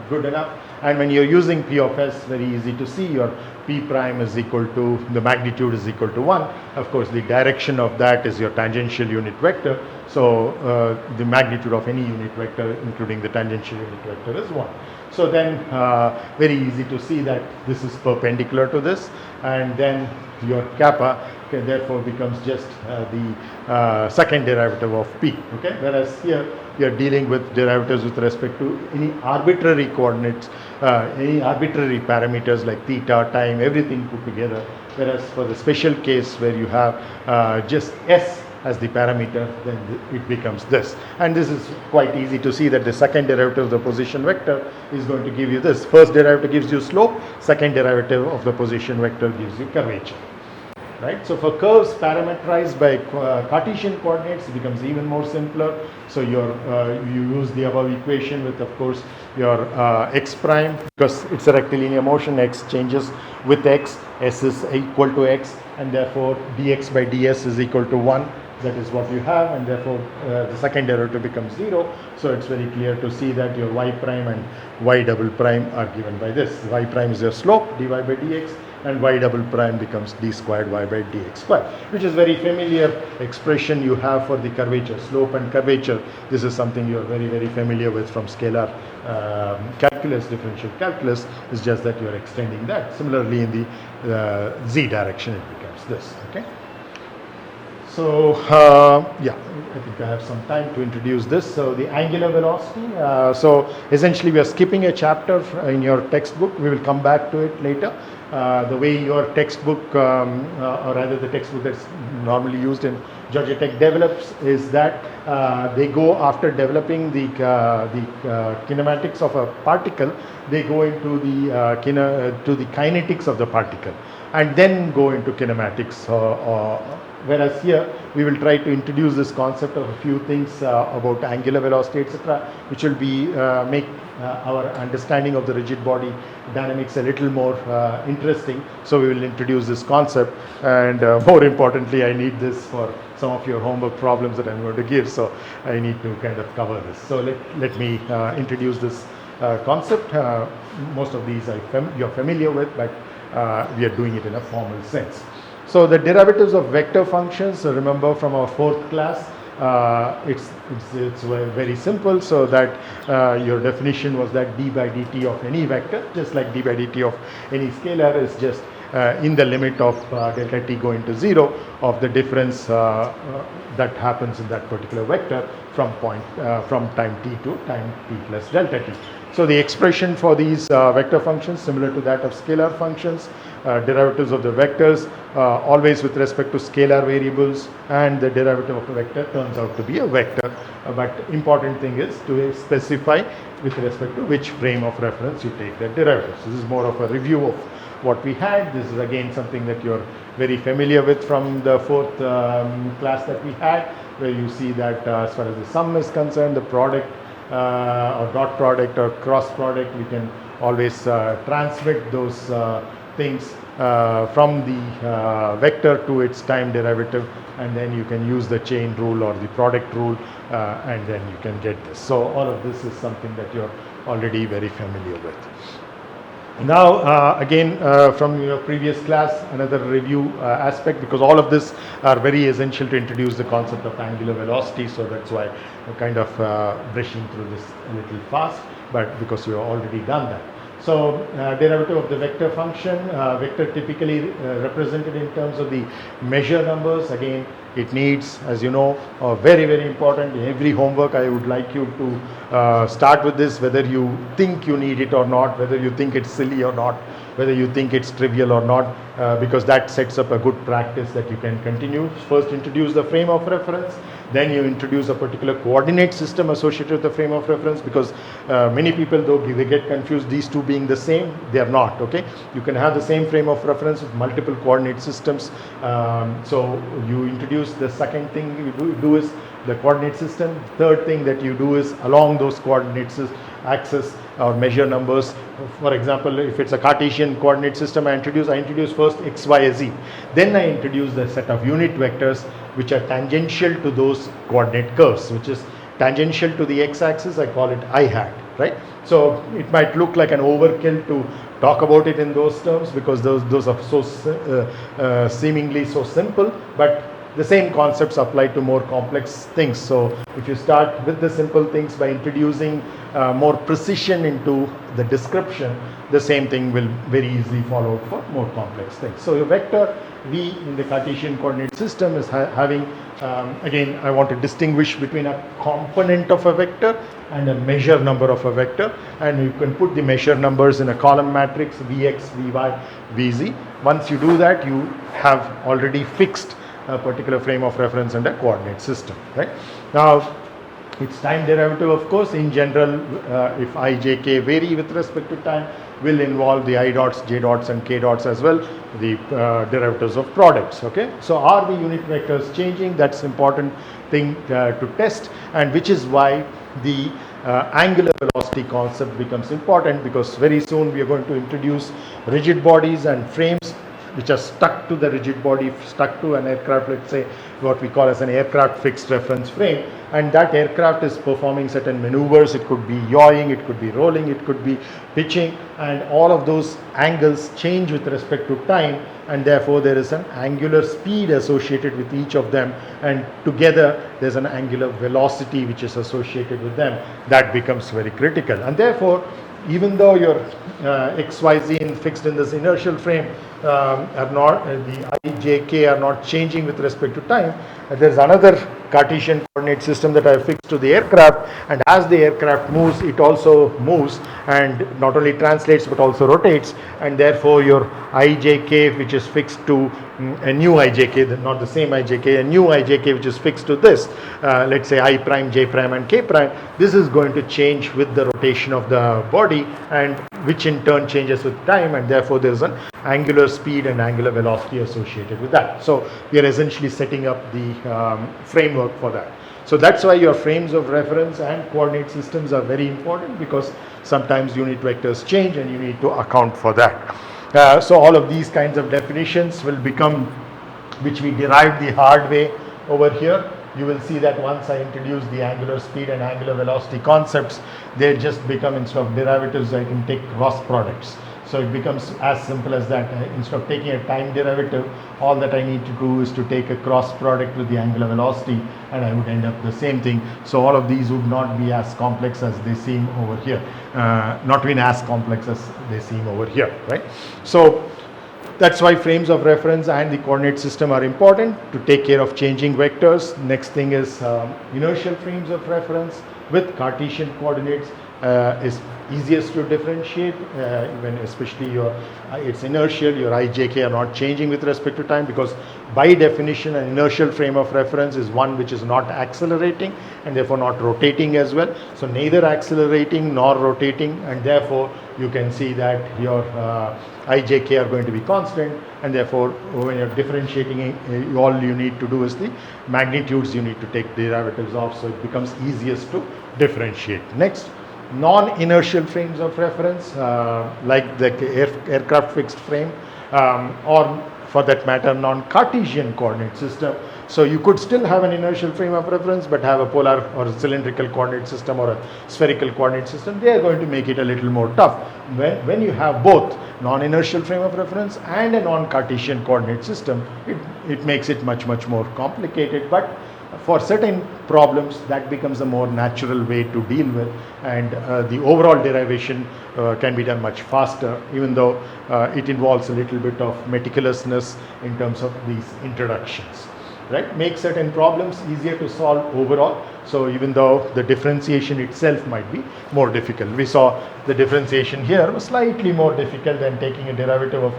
Speaker 1: good enough. And when you're using P of S, very easy to see, your P prime is equal to, the magnitude is equal to 1. Of course, the direction of that is your tangential unit vector. So the magnitude of any unit vector, including the tangential unit vector, is 1. So then very easy to see that this is perpendicular to this, and then your kappa therefore becomes just the second derivative of P. Okay, whereas here we are dealing with derivatives with respect to any arbitrary coordinates, any arbitrary parameters like theta, time, everything put together. Whereas for the special case where you have just S as the parameter, then it becomes this. And this is quite easy to see that the second derivative of the position vector is going to give you this. First derivative gives you slope, second derivative of the position vector gives you curvature. Right? So for curves parameterized by Cartesian coordinates, it becomes even more simpler. So you use the above equation with, of course, your x prime, because it's a rectilinear motion, x changes with x, s is equal to x, and therefore dx by ds is equal to 1. That is what you have, and therefore the second derivative becomes 0. So it's very clear to see that your y prime and y double prime are given by this. Y prime is your slope, dy by dx, and y double prime becomes d squared y by dx squared, which is very familiar expression you have for the curvature, slope and curvature. This is something you are very, very familiar with from scalar calculus, differential calculus. It's just that you are extending that. Similarly, in the z direction, it becomes this. Okay. So yeah, I think I have some time to introduce this. So the angular velocity. So essentially, we are skipping a chapter in your textbook. We will come back to it later. The way your textbook, or rather the textbook that's normally used in Georgia Tech develops, is that they go after developing the kinematics of a particle. They go into the kinetics of the particle, and then go into kinematics. Whereas here we will try to introduce this concept of a few things about angular velocity, etc., which will be make our understanding of the rigid body dynamics a little more interesting. So we will introduce this concept, and more importantly, I need this for some of your homework problems that I'm going to give. So I need to kind of cover this. So let me introduce this concept. Most of these you're familiar with, but we are doing it in a formal sense. So the derivatives of vector functions, remember from our fourth class, it's very simple. So that your definition was that d by dt of any vector, just like d by dt of any scalar, is just in the limit of delta t going to 0 of the difference that happens in that particular vector from time t to time t plus delta t. So the expression for these vector functions, similar to that of scalar functions, derivatives of the vectors always with respect to scalar variables, and the derivative of a vector turns out to be a vector. But important thing is to specify with respect to which frame of reference you take that derivative. So this is more of a review of what we had. This is again something that you're very familiar with from the fourth class that we had, where you see that as far as the sum is concerned, the product or dot product or cross product, we can always transmit those things from the vector to its time derivative, and then you can use the chain rule or the product rule, and then you can get this. So all of this is something that you're already very familiar with. Now again from your previous class, another review aspect, because all of this are very essential to introduce the concept of angular velocity. So that's why I'm kind of brushing through this a little fast, but because you have already done that. So derivative of the vector function, vector typically represented in terms of the measure numbers. Again, it needs, as you know, very, very important. In every homework, I would like you to start with this, whether you think you need it or not, whether you think it's silly or not, whether you think it's trivial or not, because that sets up a good practice that you can continue. First, introduce the frame of reference. Then you introduce a particular coordinate system associated with the frame of reference, because many people, though they get confused, these two being the same, they are not. Okay, you can have the same frame of reference with multiple coordinate systems. So you introduce introduce, the second thing you do is the coordinate system. Third thing that you do is along those coordinates axis or measure numbers. For example, if it's a Cartesian coordinate system, I introduce first x, y, z. Then I introduce the set of unit vectors which are tangential to those coordinate curves, which is tangential to the x-axis. I call it I hat, right? So it might look like an overkill to talk about it in those terms because those are so seemingly so simple, but the same concepts apply to more complex things. So if you start with the simple things by introducing more precision into the description, the same thing will very easily follow for more complex things. So a vector V in the Cartesian coordinate system is having, again, I want to distinguish between a component of a vector and a measure number of a vector, and you can put the measure numbers in a column matrix Vx, Vy, Vz. Once you do that, you have already fixed a particular frame of reference and a coordinate system, right? Now, its time derivative, of course, in general, if I, j, k vary with respect to time, will involve the I dots, j dots and k dots as well, the derivatives of products, okay? So are the unit vectors changing? That's important thing to test, and which is why the angular velocity concept becomes important, because very soon we are going to introduce rigid bodies and frames which are stuck to the rigid body, stuck to an aircraft, let's say what we call as an aircraft fixed reference frame, and that aircraft is performing certain maneuvers. It could be yawing, it could be rolling, it could be pitching, and all of those angles change with respect to time, and therefore there is an angular speed associated with each of them, and together there's an angular velocity which is associated with them. That becomes very critical, and therefore even though your XYZ fixed in this inertial frame are not, the I, J, K are not changing with respect to time, there's another Cartesian coordinate system that I have fixed to the aircraft, and as the aircraft moves, it also moves and not only translates but also rotates, and therefore your IJK, which is fixed to a new IJK, not the same IJK, a new IJK which is fixed to this, let's say I prime, J prime and K prime, this is going to change with the rotation of the body, and which in turn changes with time, and therefore there is an angular speed and angular velocity associated with that. So we are essentially setting up the framework for that. So that's why your frames of reference and coordinate systems are very important, because sometimes unit vectors change and you need to account for that. So all of these kinds of definitions will become, which we derived the hard way over here. You will see that once I introduce the angular speed and angular velocity concepts, they just become, instead of derivatives, I can take cross products. So it becomes as simple as that. Instead of taking a time derivative, all that I need to do is to take a cross product with the angular velocity, and I would end up the same thing. So all of these would not be as complex as they seem over here, not even as complex as they seem over here, right? So that's why frames of reference and the coordinate system are important to take care of changing vectors. Next thing is inertial frames of reference with Cartesian coordinates is easiest to differentiate, when especially your it's inertial, your I, J, K are not changing with respect to time, because by definition an inertial frame of reference is one which is not accelerating and therefore not rotating as well. So neither accelerating nor rotating, and therefore you can see that your I, J, K are going to be constant, and therefore when you're differentiating, all you need to do is the magnitudes you need to take derivatives of, so it becomes easiest to differentiate. Next, non-inertial frames of reference, like the aircraft fixed frame, or for that matter non-Cartesian coordinate system. So you could still have an inertial frame of reference but have a polar or cylindrical coordinate system or a spherical coordinate system. They are going to make it a little more tough. When you have both non-inertial frame of reference and a non-Cartesian coordinate system, it makes it much more complicated, but for certain problems that becomes a more natural way to deal with, and the overall derivation can be done much faster, even though it involves a little bit of meticulousness in terms of these introductions, right? Make certain problems easier to solve overall. So even though the differentiation itself might be more difficult, we saw the differentiation here was slightly more difficult than taking a derivative of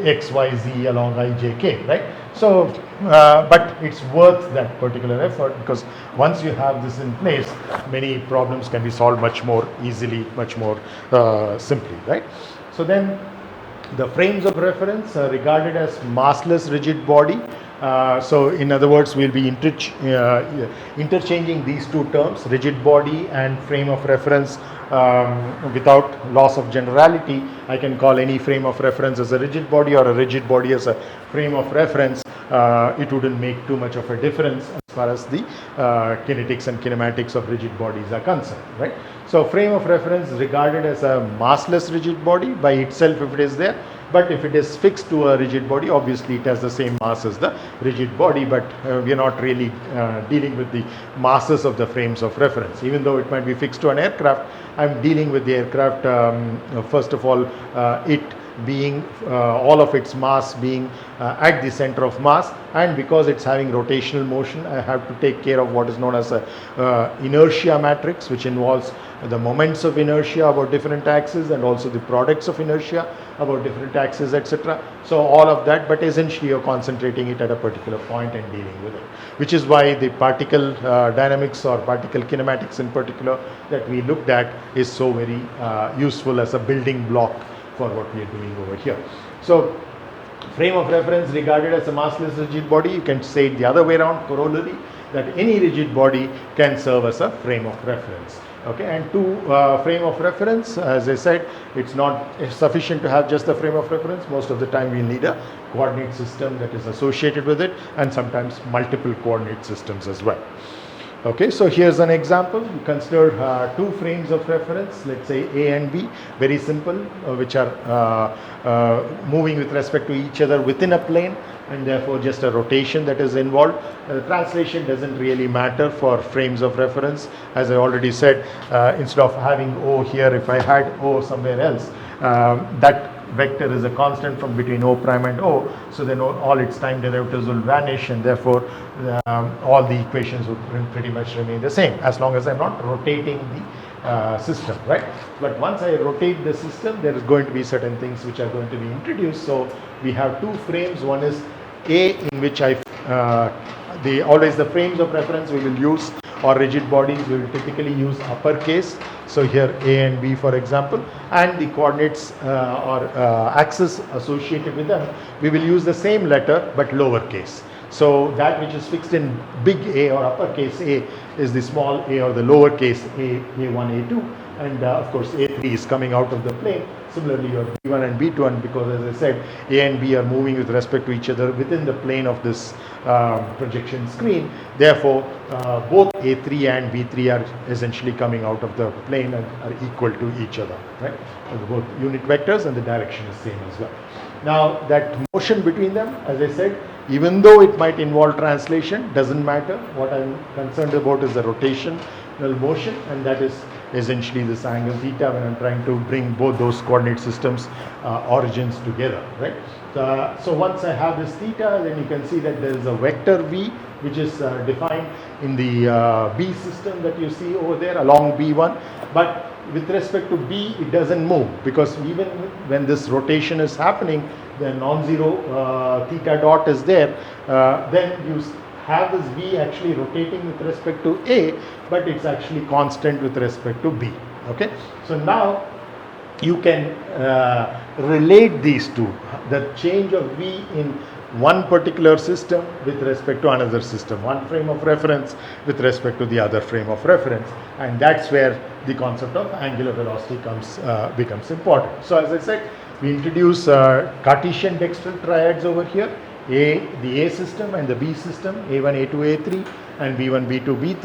Speaker 1: x, y, z along I, j, k, right? So but it's worth that particular effort, because once you have this in place, many problems can be solved much more easily, much more simply, right? So then the frames of reference are regarded as massless rigid body So in other words, we'll be interchanging these two terms, rigid body and frame of reference, without loss of generality. I can call any frame of reference as a rigid body or a rigid body as a frame of reference. It wouldn't make too much of a difference as far as the kinetics and kinematics of rigid bodies are concerned, right? So frame of reference regarded as a massless rigid body by itself if it is there, but if it is fixed to a rigid body, obviously it has the same mass as the rigid body, but we are not really dealing with the masses of the frames of reference. Even though it might be fixed to an aircraft, I'm dealing with the aircraft, first of all, it being all of its mass being at the center of mass, and because it's having rotational motion, I have to take care of what is known as a inertia matrix, which involves the moments of inertia about different axes and also the products of inertia about different axes, etc. So all of that, but essentially you're concentrating it at a particular point and dealing with it, which is why the particle dynamics or particle kinematics in particular that we looked at is so very useful as a building block for what we are doing over here. So frame of reference regarded as a massless rigid body, you can say it the other way around, corollary, that any rigid body can serve as a frame of reference. Okay, and to frame of reference, as I said, it's not sufficient to have just the frame of reference. Most of the time we need a coordinate system that is associated with it, and sometimes multiple coordinate systems as well. Okay, so here's an example. You consider two frames of reference, let's say A and B, very simple, which are moving with respect to each other within a plane, and therefore just a rotation that is involved. Translation doesn't really matter for frames of reference. As I already said, instead of having O here, if I had O somewhere else, that vector is a constant from between O prime and O, so then all its time derivatives will vanish, and therefore all the equations would pretty much remain the same as long as I'm not rotating the system, right? But once I rotate the system, there is going to be certain things which are going to be introduced. So we have two frames. One is A, in which always the frames of reference we will use, or rigid bodies we will typically use uppercase. So here A and B, for example, and the coordinates or axis associated with them, we will use the same letter but lowercase. So that which is fixed in big A or uppercase A is the small a or the lowercase a, A1, A2, and of course A3 is coming out of the plane. Similarly, your B1 and B2, because as I said, A and B are moving with respect to each other within the plane of this projection screen. Therefore, both A3 and B3 are essentially coming out of the plane and are equal to each other, right? So both unit vectors, and the direction is same as well. Now that motion between them, as I said, even though it might involve translation, doesn't matter. What I'm concerned about is the rotational motion, and that is essentially this angle theta when I'm trying to bring both those coordinate systems origins together, right? So once I have this theta, then you can see that there is a vector v which is defined in the B system that you see over there along B1, but with respect to B it doesn't move, because even when this rotation is happening, the non-zero theta dot is there, then you have this V actually rotating with respect to A, but it's actually constant with respect to B. Okay, so now you can relate these two, the change of V in one particular system with respect to another system, one frame of reference with respect to the other frame of reference, and that's where the concept of angular velocity becomes important. So as I said, we introduce Cartesian dextral triads over here, the A system and the B system, A1, A2, A3, and B1, B2,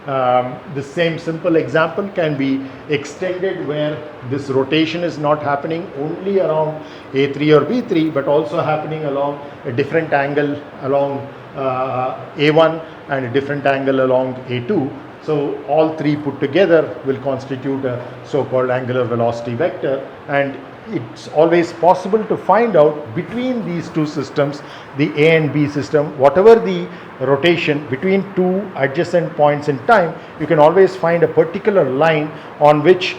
Speaker 1: B3. The same simple example can be extended where this rotation is not happening only around A3 or B3, but also happening along a different angle along A1 and a different angle along A2. So all three put together will constitute a so-called angular velocity vector, and it's always possible to find out between these two systems, the A and B system, whatever the rotation between two adjacent points in time, you can always find a particular line on which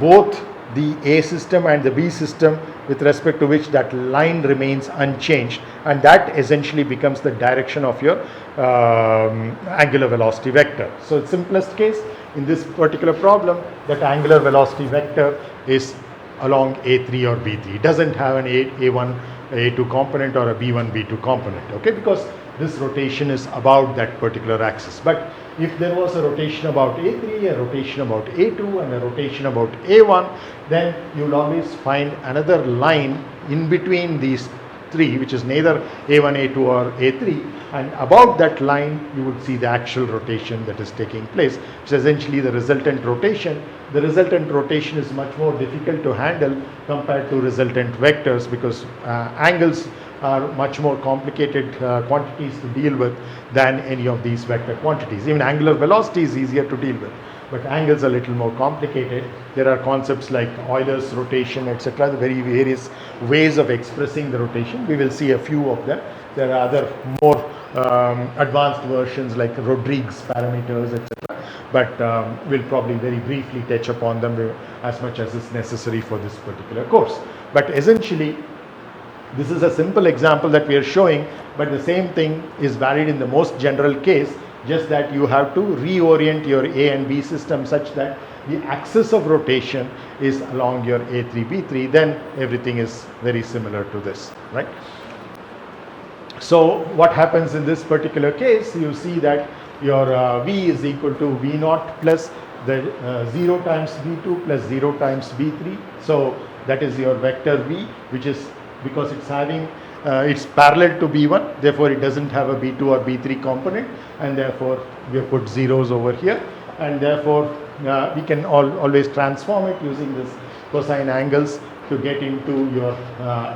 Speaker 1: both the A system and the B system, with respect to which that line remains unchanged, and that essentially becomes the direction of your angular velocity vector. So simplest case in this particular problem, that angular velocity vector is along A3 or B3. It doesn't have an A1, A2 component or a B1, B2 component, okay, because this rotation is about that particular axis. But if there was a rotation about A3, a rotation about A2 and a rotation about A1, then you will always find another line in between these three, which is neither A1, A2 or A3, and about that line you would see the actual rotation that is taking place, which is essentially the resultant rotation. The resultant rotation is much more difficult to handle compared to resultant vectors, because angles are much more complicated quantities to deal with than any of these vector quantities. Even angular velocity is easier to deal with, but angles are a little more complicated. There are concepts like Euler's rotation, etc., the very various ways of expressing the rotation. We will see a few of them. There are other more advanced versions like Rodrigues parameters, etc., but we'll probably very briefly touch upon them as much as is necessary for this particular course. But essentially, this is a simple example that we are showing, but the same thing is valid in the most general case, just that you have to reorient your A and B system such that the axis of rotation is along your A3, B3, then everything is very similar to this, right? So what happens in this particular case, you see that your V is equal to V0 plus the 0 times V2 plus 0 times V3. So that is your vector V, which is, because it's having it's parallel to B1, therefore it doesn't have a B2 or B3 component, and therefore we have put zeros over here, and therefore we can always transform it using this cosine angles to get into your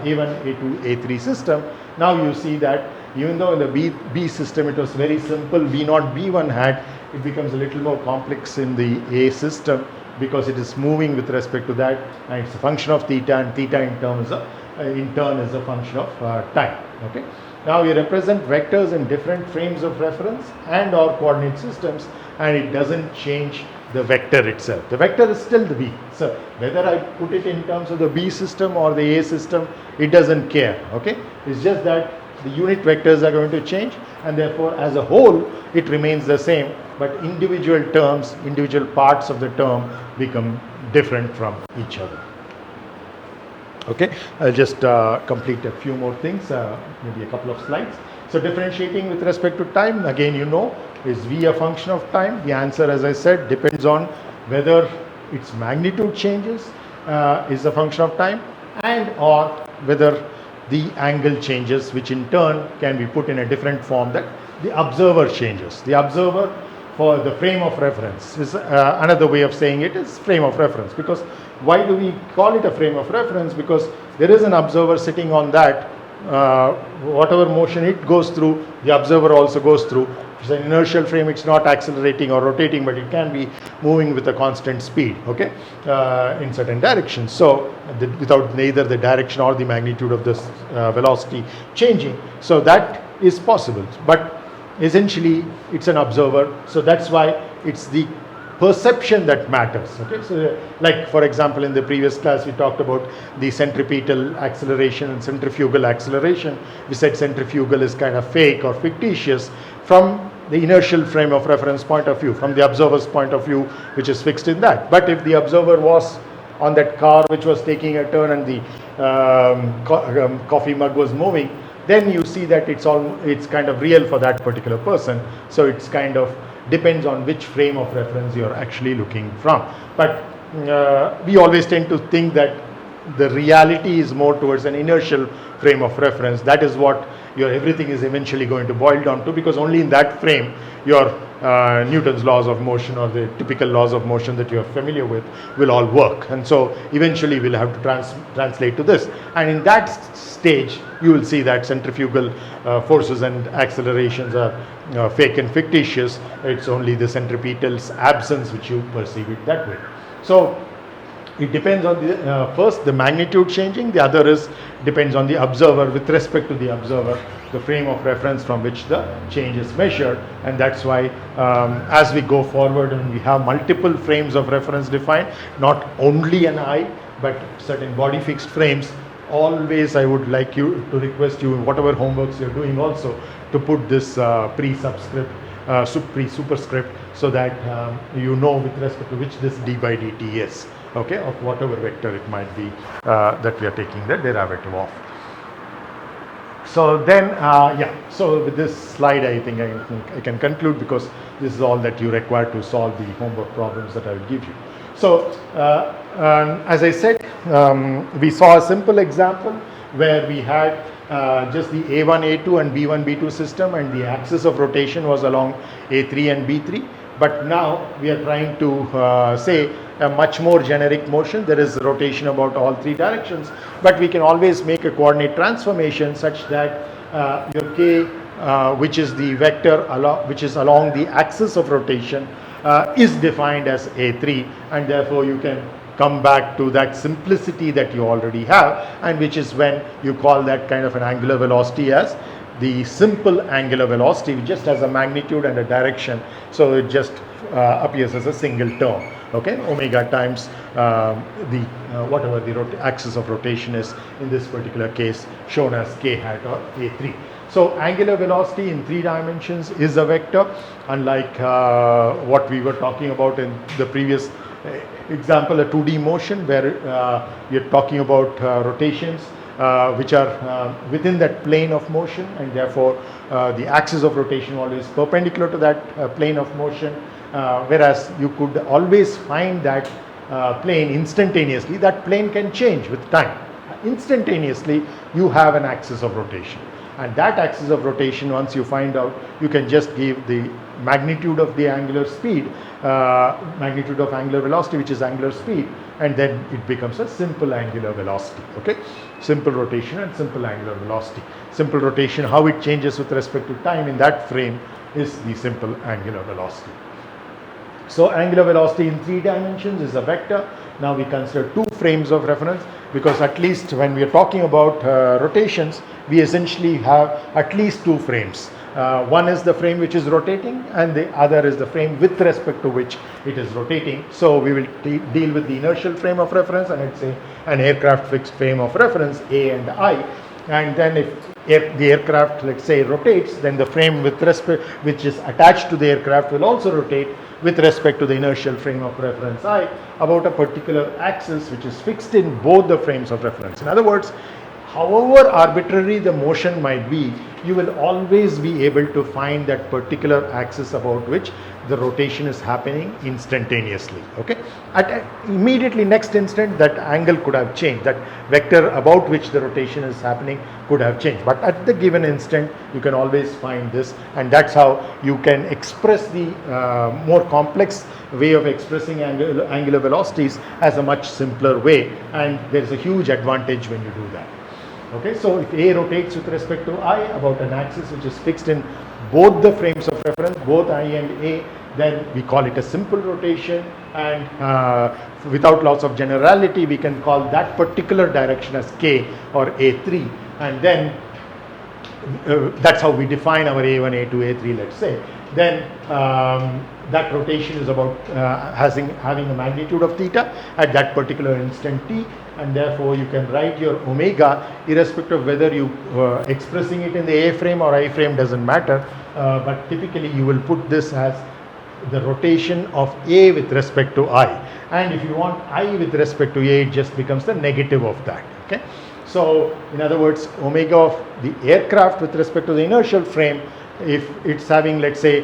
Speaker 1: A1, A2, A3 system. Now you see that even though in the B system it was very simple, V0, B1 had, it becomes a little more complex in the A system, because it is moving with respect to that, and it's a function of theta, and theta in turn is a function of time. Okay. Now we represent vectors in different frames of reference and or coordinate systems, and it doesn't change the vector itself. The vector is still the B. So whether I put it in terms of the B system or the A system, it doesn't care. Okay. It's just that the unit vectors are going to change, and therefore as a whole it remains the same, but individual terms, individual parts of the term become different from each other. Okay, I'll just complete a few more things, maybe a couple of slides. So differentiating with respect to time, again you know, is V a function of time? The answer, as I said, depends on whether its magnitude changes is a function of time, and or whether the angle changes, which in turn can be put in a different form, that the observer changes. The observer for the frame of reference is another way of saying it is frame of reference. Because why do we call it a frame of reference? Because there is an observer sitting on that. Whatever motion it goes through, the observer also goes through. It's an inertial frame, it's not accelerating or rotating, but it can be moving with a constant speed, okay, in certain directions. So without neither the direction or the magnitude of this velocity changing. So that is possible, but essentially it's an observer. So that's why it's the perception that matters. Okay, so like for example in the previous class we talked about the centripetal acceleration and centrifugal acceleration. We said centrifugal is kind of fake or fictitious from the inertial frame of reference point of view, from the observer's point of view, which is fixed in that. But if the observer was on that car which was taking a turn and the coffee mug was moving, then you see that it's kind of real for that particular person. So it's kind of depends on which frame of reference you're actually looking from. But we always tend to think that the reality is more towards an inertial frame of reference. That is what your everything is eventually going to boil down to, because only in that frame your Newton's laws of motion or the typical laws of motion that you are familiar with will all work. And so eventually we'll have to translate to this. And in that stage you will see that centrifugal forces and accelerations are fake and fictitious. It's only the centripetal's absence which you perceive it that way. So it depends on the first the magnitude changing, the other is depends on the observer. With respect to the observer, the frame of reference from which the change is measured, and that's why as we go forward and we have multiple frames of reference defined, not only an eye but certain body fixed frames, always I would like you to request you, whatever homeworks you're doing also, to put this pre-subscript, pre-superscript, so that you know with respect to which this d by dt is, okay, of whatever vector it might be that we are taking the derivative of. So then, so with this slide, I think I can conclude, because this is all that you require to solve the homework problems that I will give you. So, as I said, we saw a simple example where we had just the A1, A2 and B1, B2 system, and the axis of rotation was along A3 and B3. But now we are trying to say a much more generic motion. There is rotation about all three directions, but we can always make a coordinate transformation such that your k, which is the vector which is along the axis of rotation, is defined as A3, and therefore you can come back to that simplicity that you already have, and which is when you call that kind of an angular velocity as the simple angular velocity, which just has a magnitude and a direction, so it just appears as a single term. Okay, omega times whatever the axis of rotation is, in this particular case shown as k hat or A3. So angular velocity in 3 dimensions is a vector, unlike what we were talking about in the previous example, a 2D motion, where we are talking about rotations which are within that plane of motion, and therefore the axis of rotation always perpendicular to that plane of motion, whereas you could always find that plane instantaneously. That plane can change with time. Instantaneously you have an axis of rotation, and that axis of rotation, once you find out, you can just give the magnitude of the angular speed, magnitude of angular velocity, which is angular speed, and then it becomes a simple angular velocity. Okay, simple rotation and simple angular velocity. Simple rotation, how it changes with respect to time in that frame, is the simple angular velocity. So angular velocity in 3 dimensions is a vector. Now we consider 2 frames of reference, because at least when we are talking about rotations, we essentially have at least 2 frames. One is the frame which is rotating, and the other is the frame with respect to which it is rotating. So we will deal with the inertial frame of reference, and let's say an aircraft fixed frame of reference A and I. And then if the aircraft, let's say, rotates, then the frame with respect which is attached to the aircraft will also rotate with respect to the inertial frame of reference I about a particular axis which is fixed in both the frames of reference. In other words, however arbitrary the motion might be, you will always be able to find that particular axis about which the rotation is happening instantaneously. Okay, at immediately next instant, that angle could have changed, that vector about which the rotation is happening could have changed, but at the given instant you can always find this, and that's how you can express the more complex way of expressing angular velocities as a much simpler way, and there is a huge advantage when you do that. Okay, so if A rotates with respect to I about an axis which is fixed in both the frames of reference, both I and A, then we call it a simple rotation, and without loss of generality we can call that particular direction as K or A3, and then that's how we define our A1, A2, A3, let's say. Then that rotation is about having a magnitude of theta at that particular instant t, and therefore you can write your omega irrespective of whether you expressing it in the A frame or I frame, doesn't matter, but typically you will put this as the rotation of A with respect to I, and if you want I with respect to A, it just becomes the negative of that. Okay, so in other words, omega of the aircraft with respect to the inertial frame, if it's having, let's say,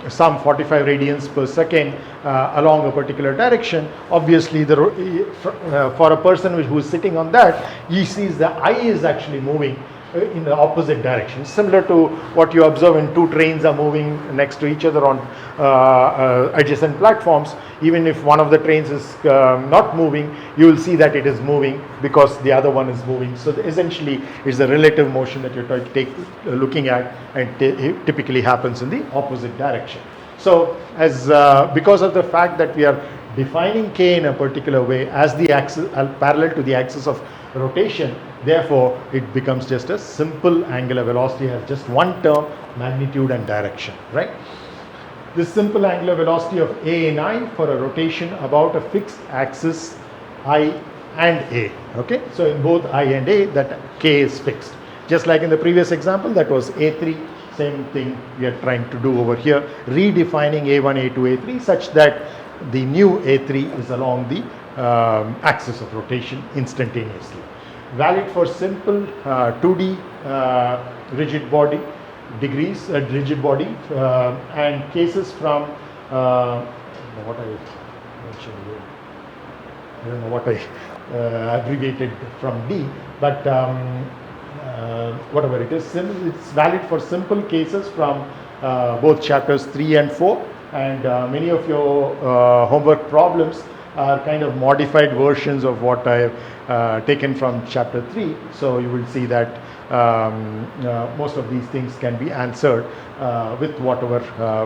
Speaker 1: some 45 radians per second along a particular direction, obviously for a person who is sitting on that, he sees the I is actually moving in the opposite direction, similar to what you observe when 2 trains are moving next to each other on adjacent platforms. Even if one of the trains is not moving, you will see that it is moving because the other one is moving. So essentially it's the relative motion that you're looking at, and it typically happens in the opposite direction. So as because of the fact that we are defining k in a particular way as the axis parallel to the axis of rotation, therefore it becomes just a simple angular velocity, has just one term, magnitude and direction, right? This simple angular velocity of A and I for a rotation about a fixed axis I and A. Okay, so in both I and A, that k is fixed. Just like in the previous example, that was A3, same thing we are trying to do over here, redefining A1, A2, A3 such that the new A3 is along the axis of rotation instantaneously. valid for simple 2D rigid body degrees, rigid body, and cases from what I mentioned here. I don't know what I abbreviated from D, but whatever it is, it's valid for simple cases from both chapters 3 and 4, and many of your homework problems are kind of modified versions of what I have taken from chapter 3. So you will see that most of these things can be answered with whatever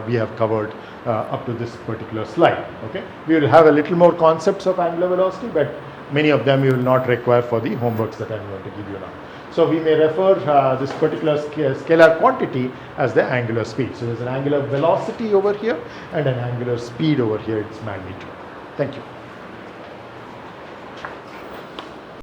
Speaker 1: we have covered up to this particular slide. Okay, we will have a little more concepts of angular velocity, but many of them you will not require for the homeworks that I am going to give you now. So we may refer this particular scalar quantity as the angular speed. So there's an angular velocity over here and an angular speed over here, its magnitude. Thank you.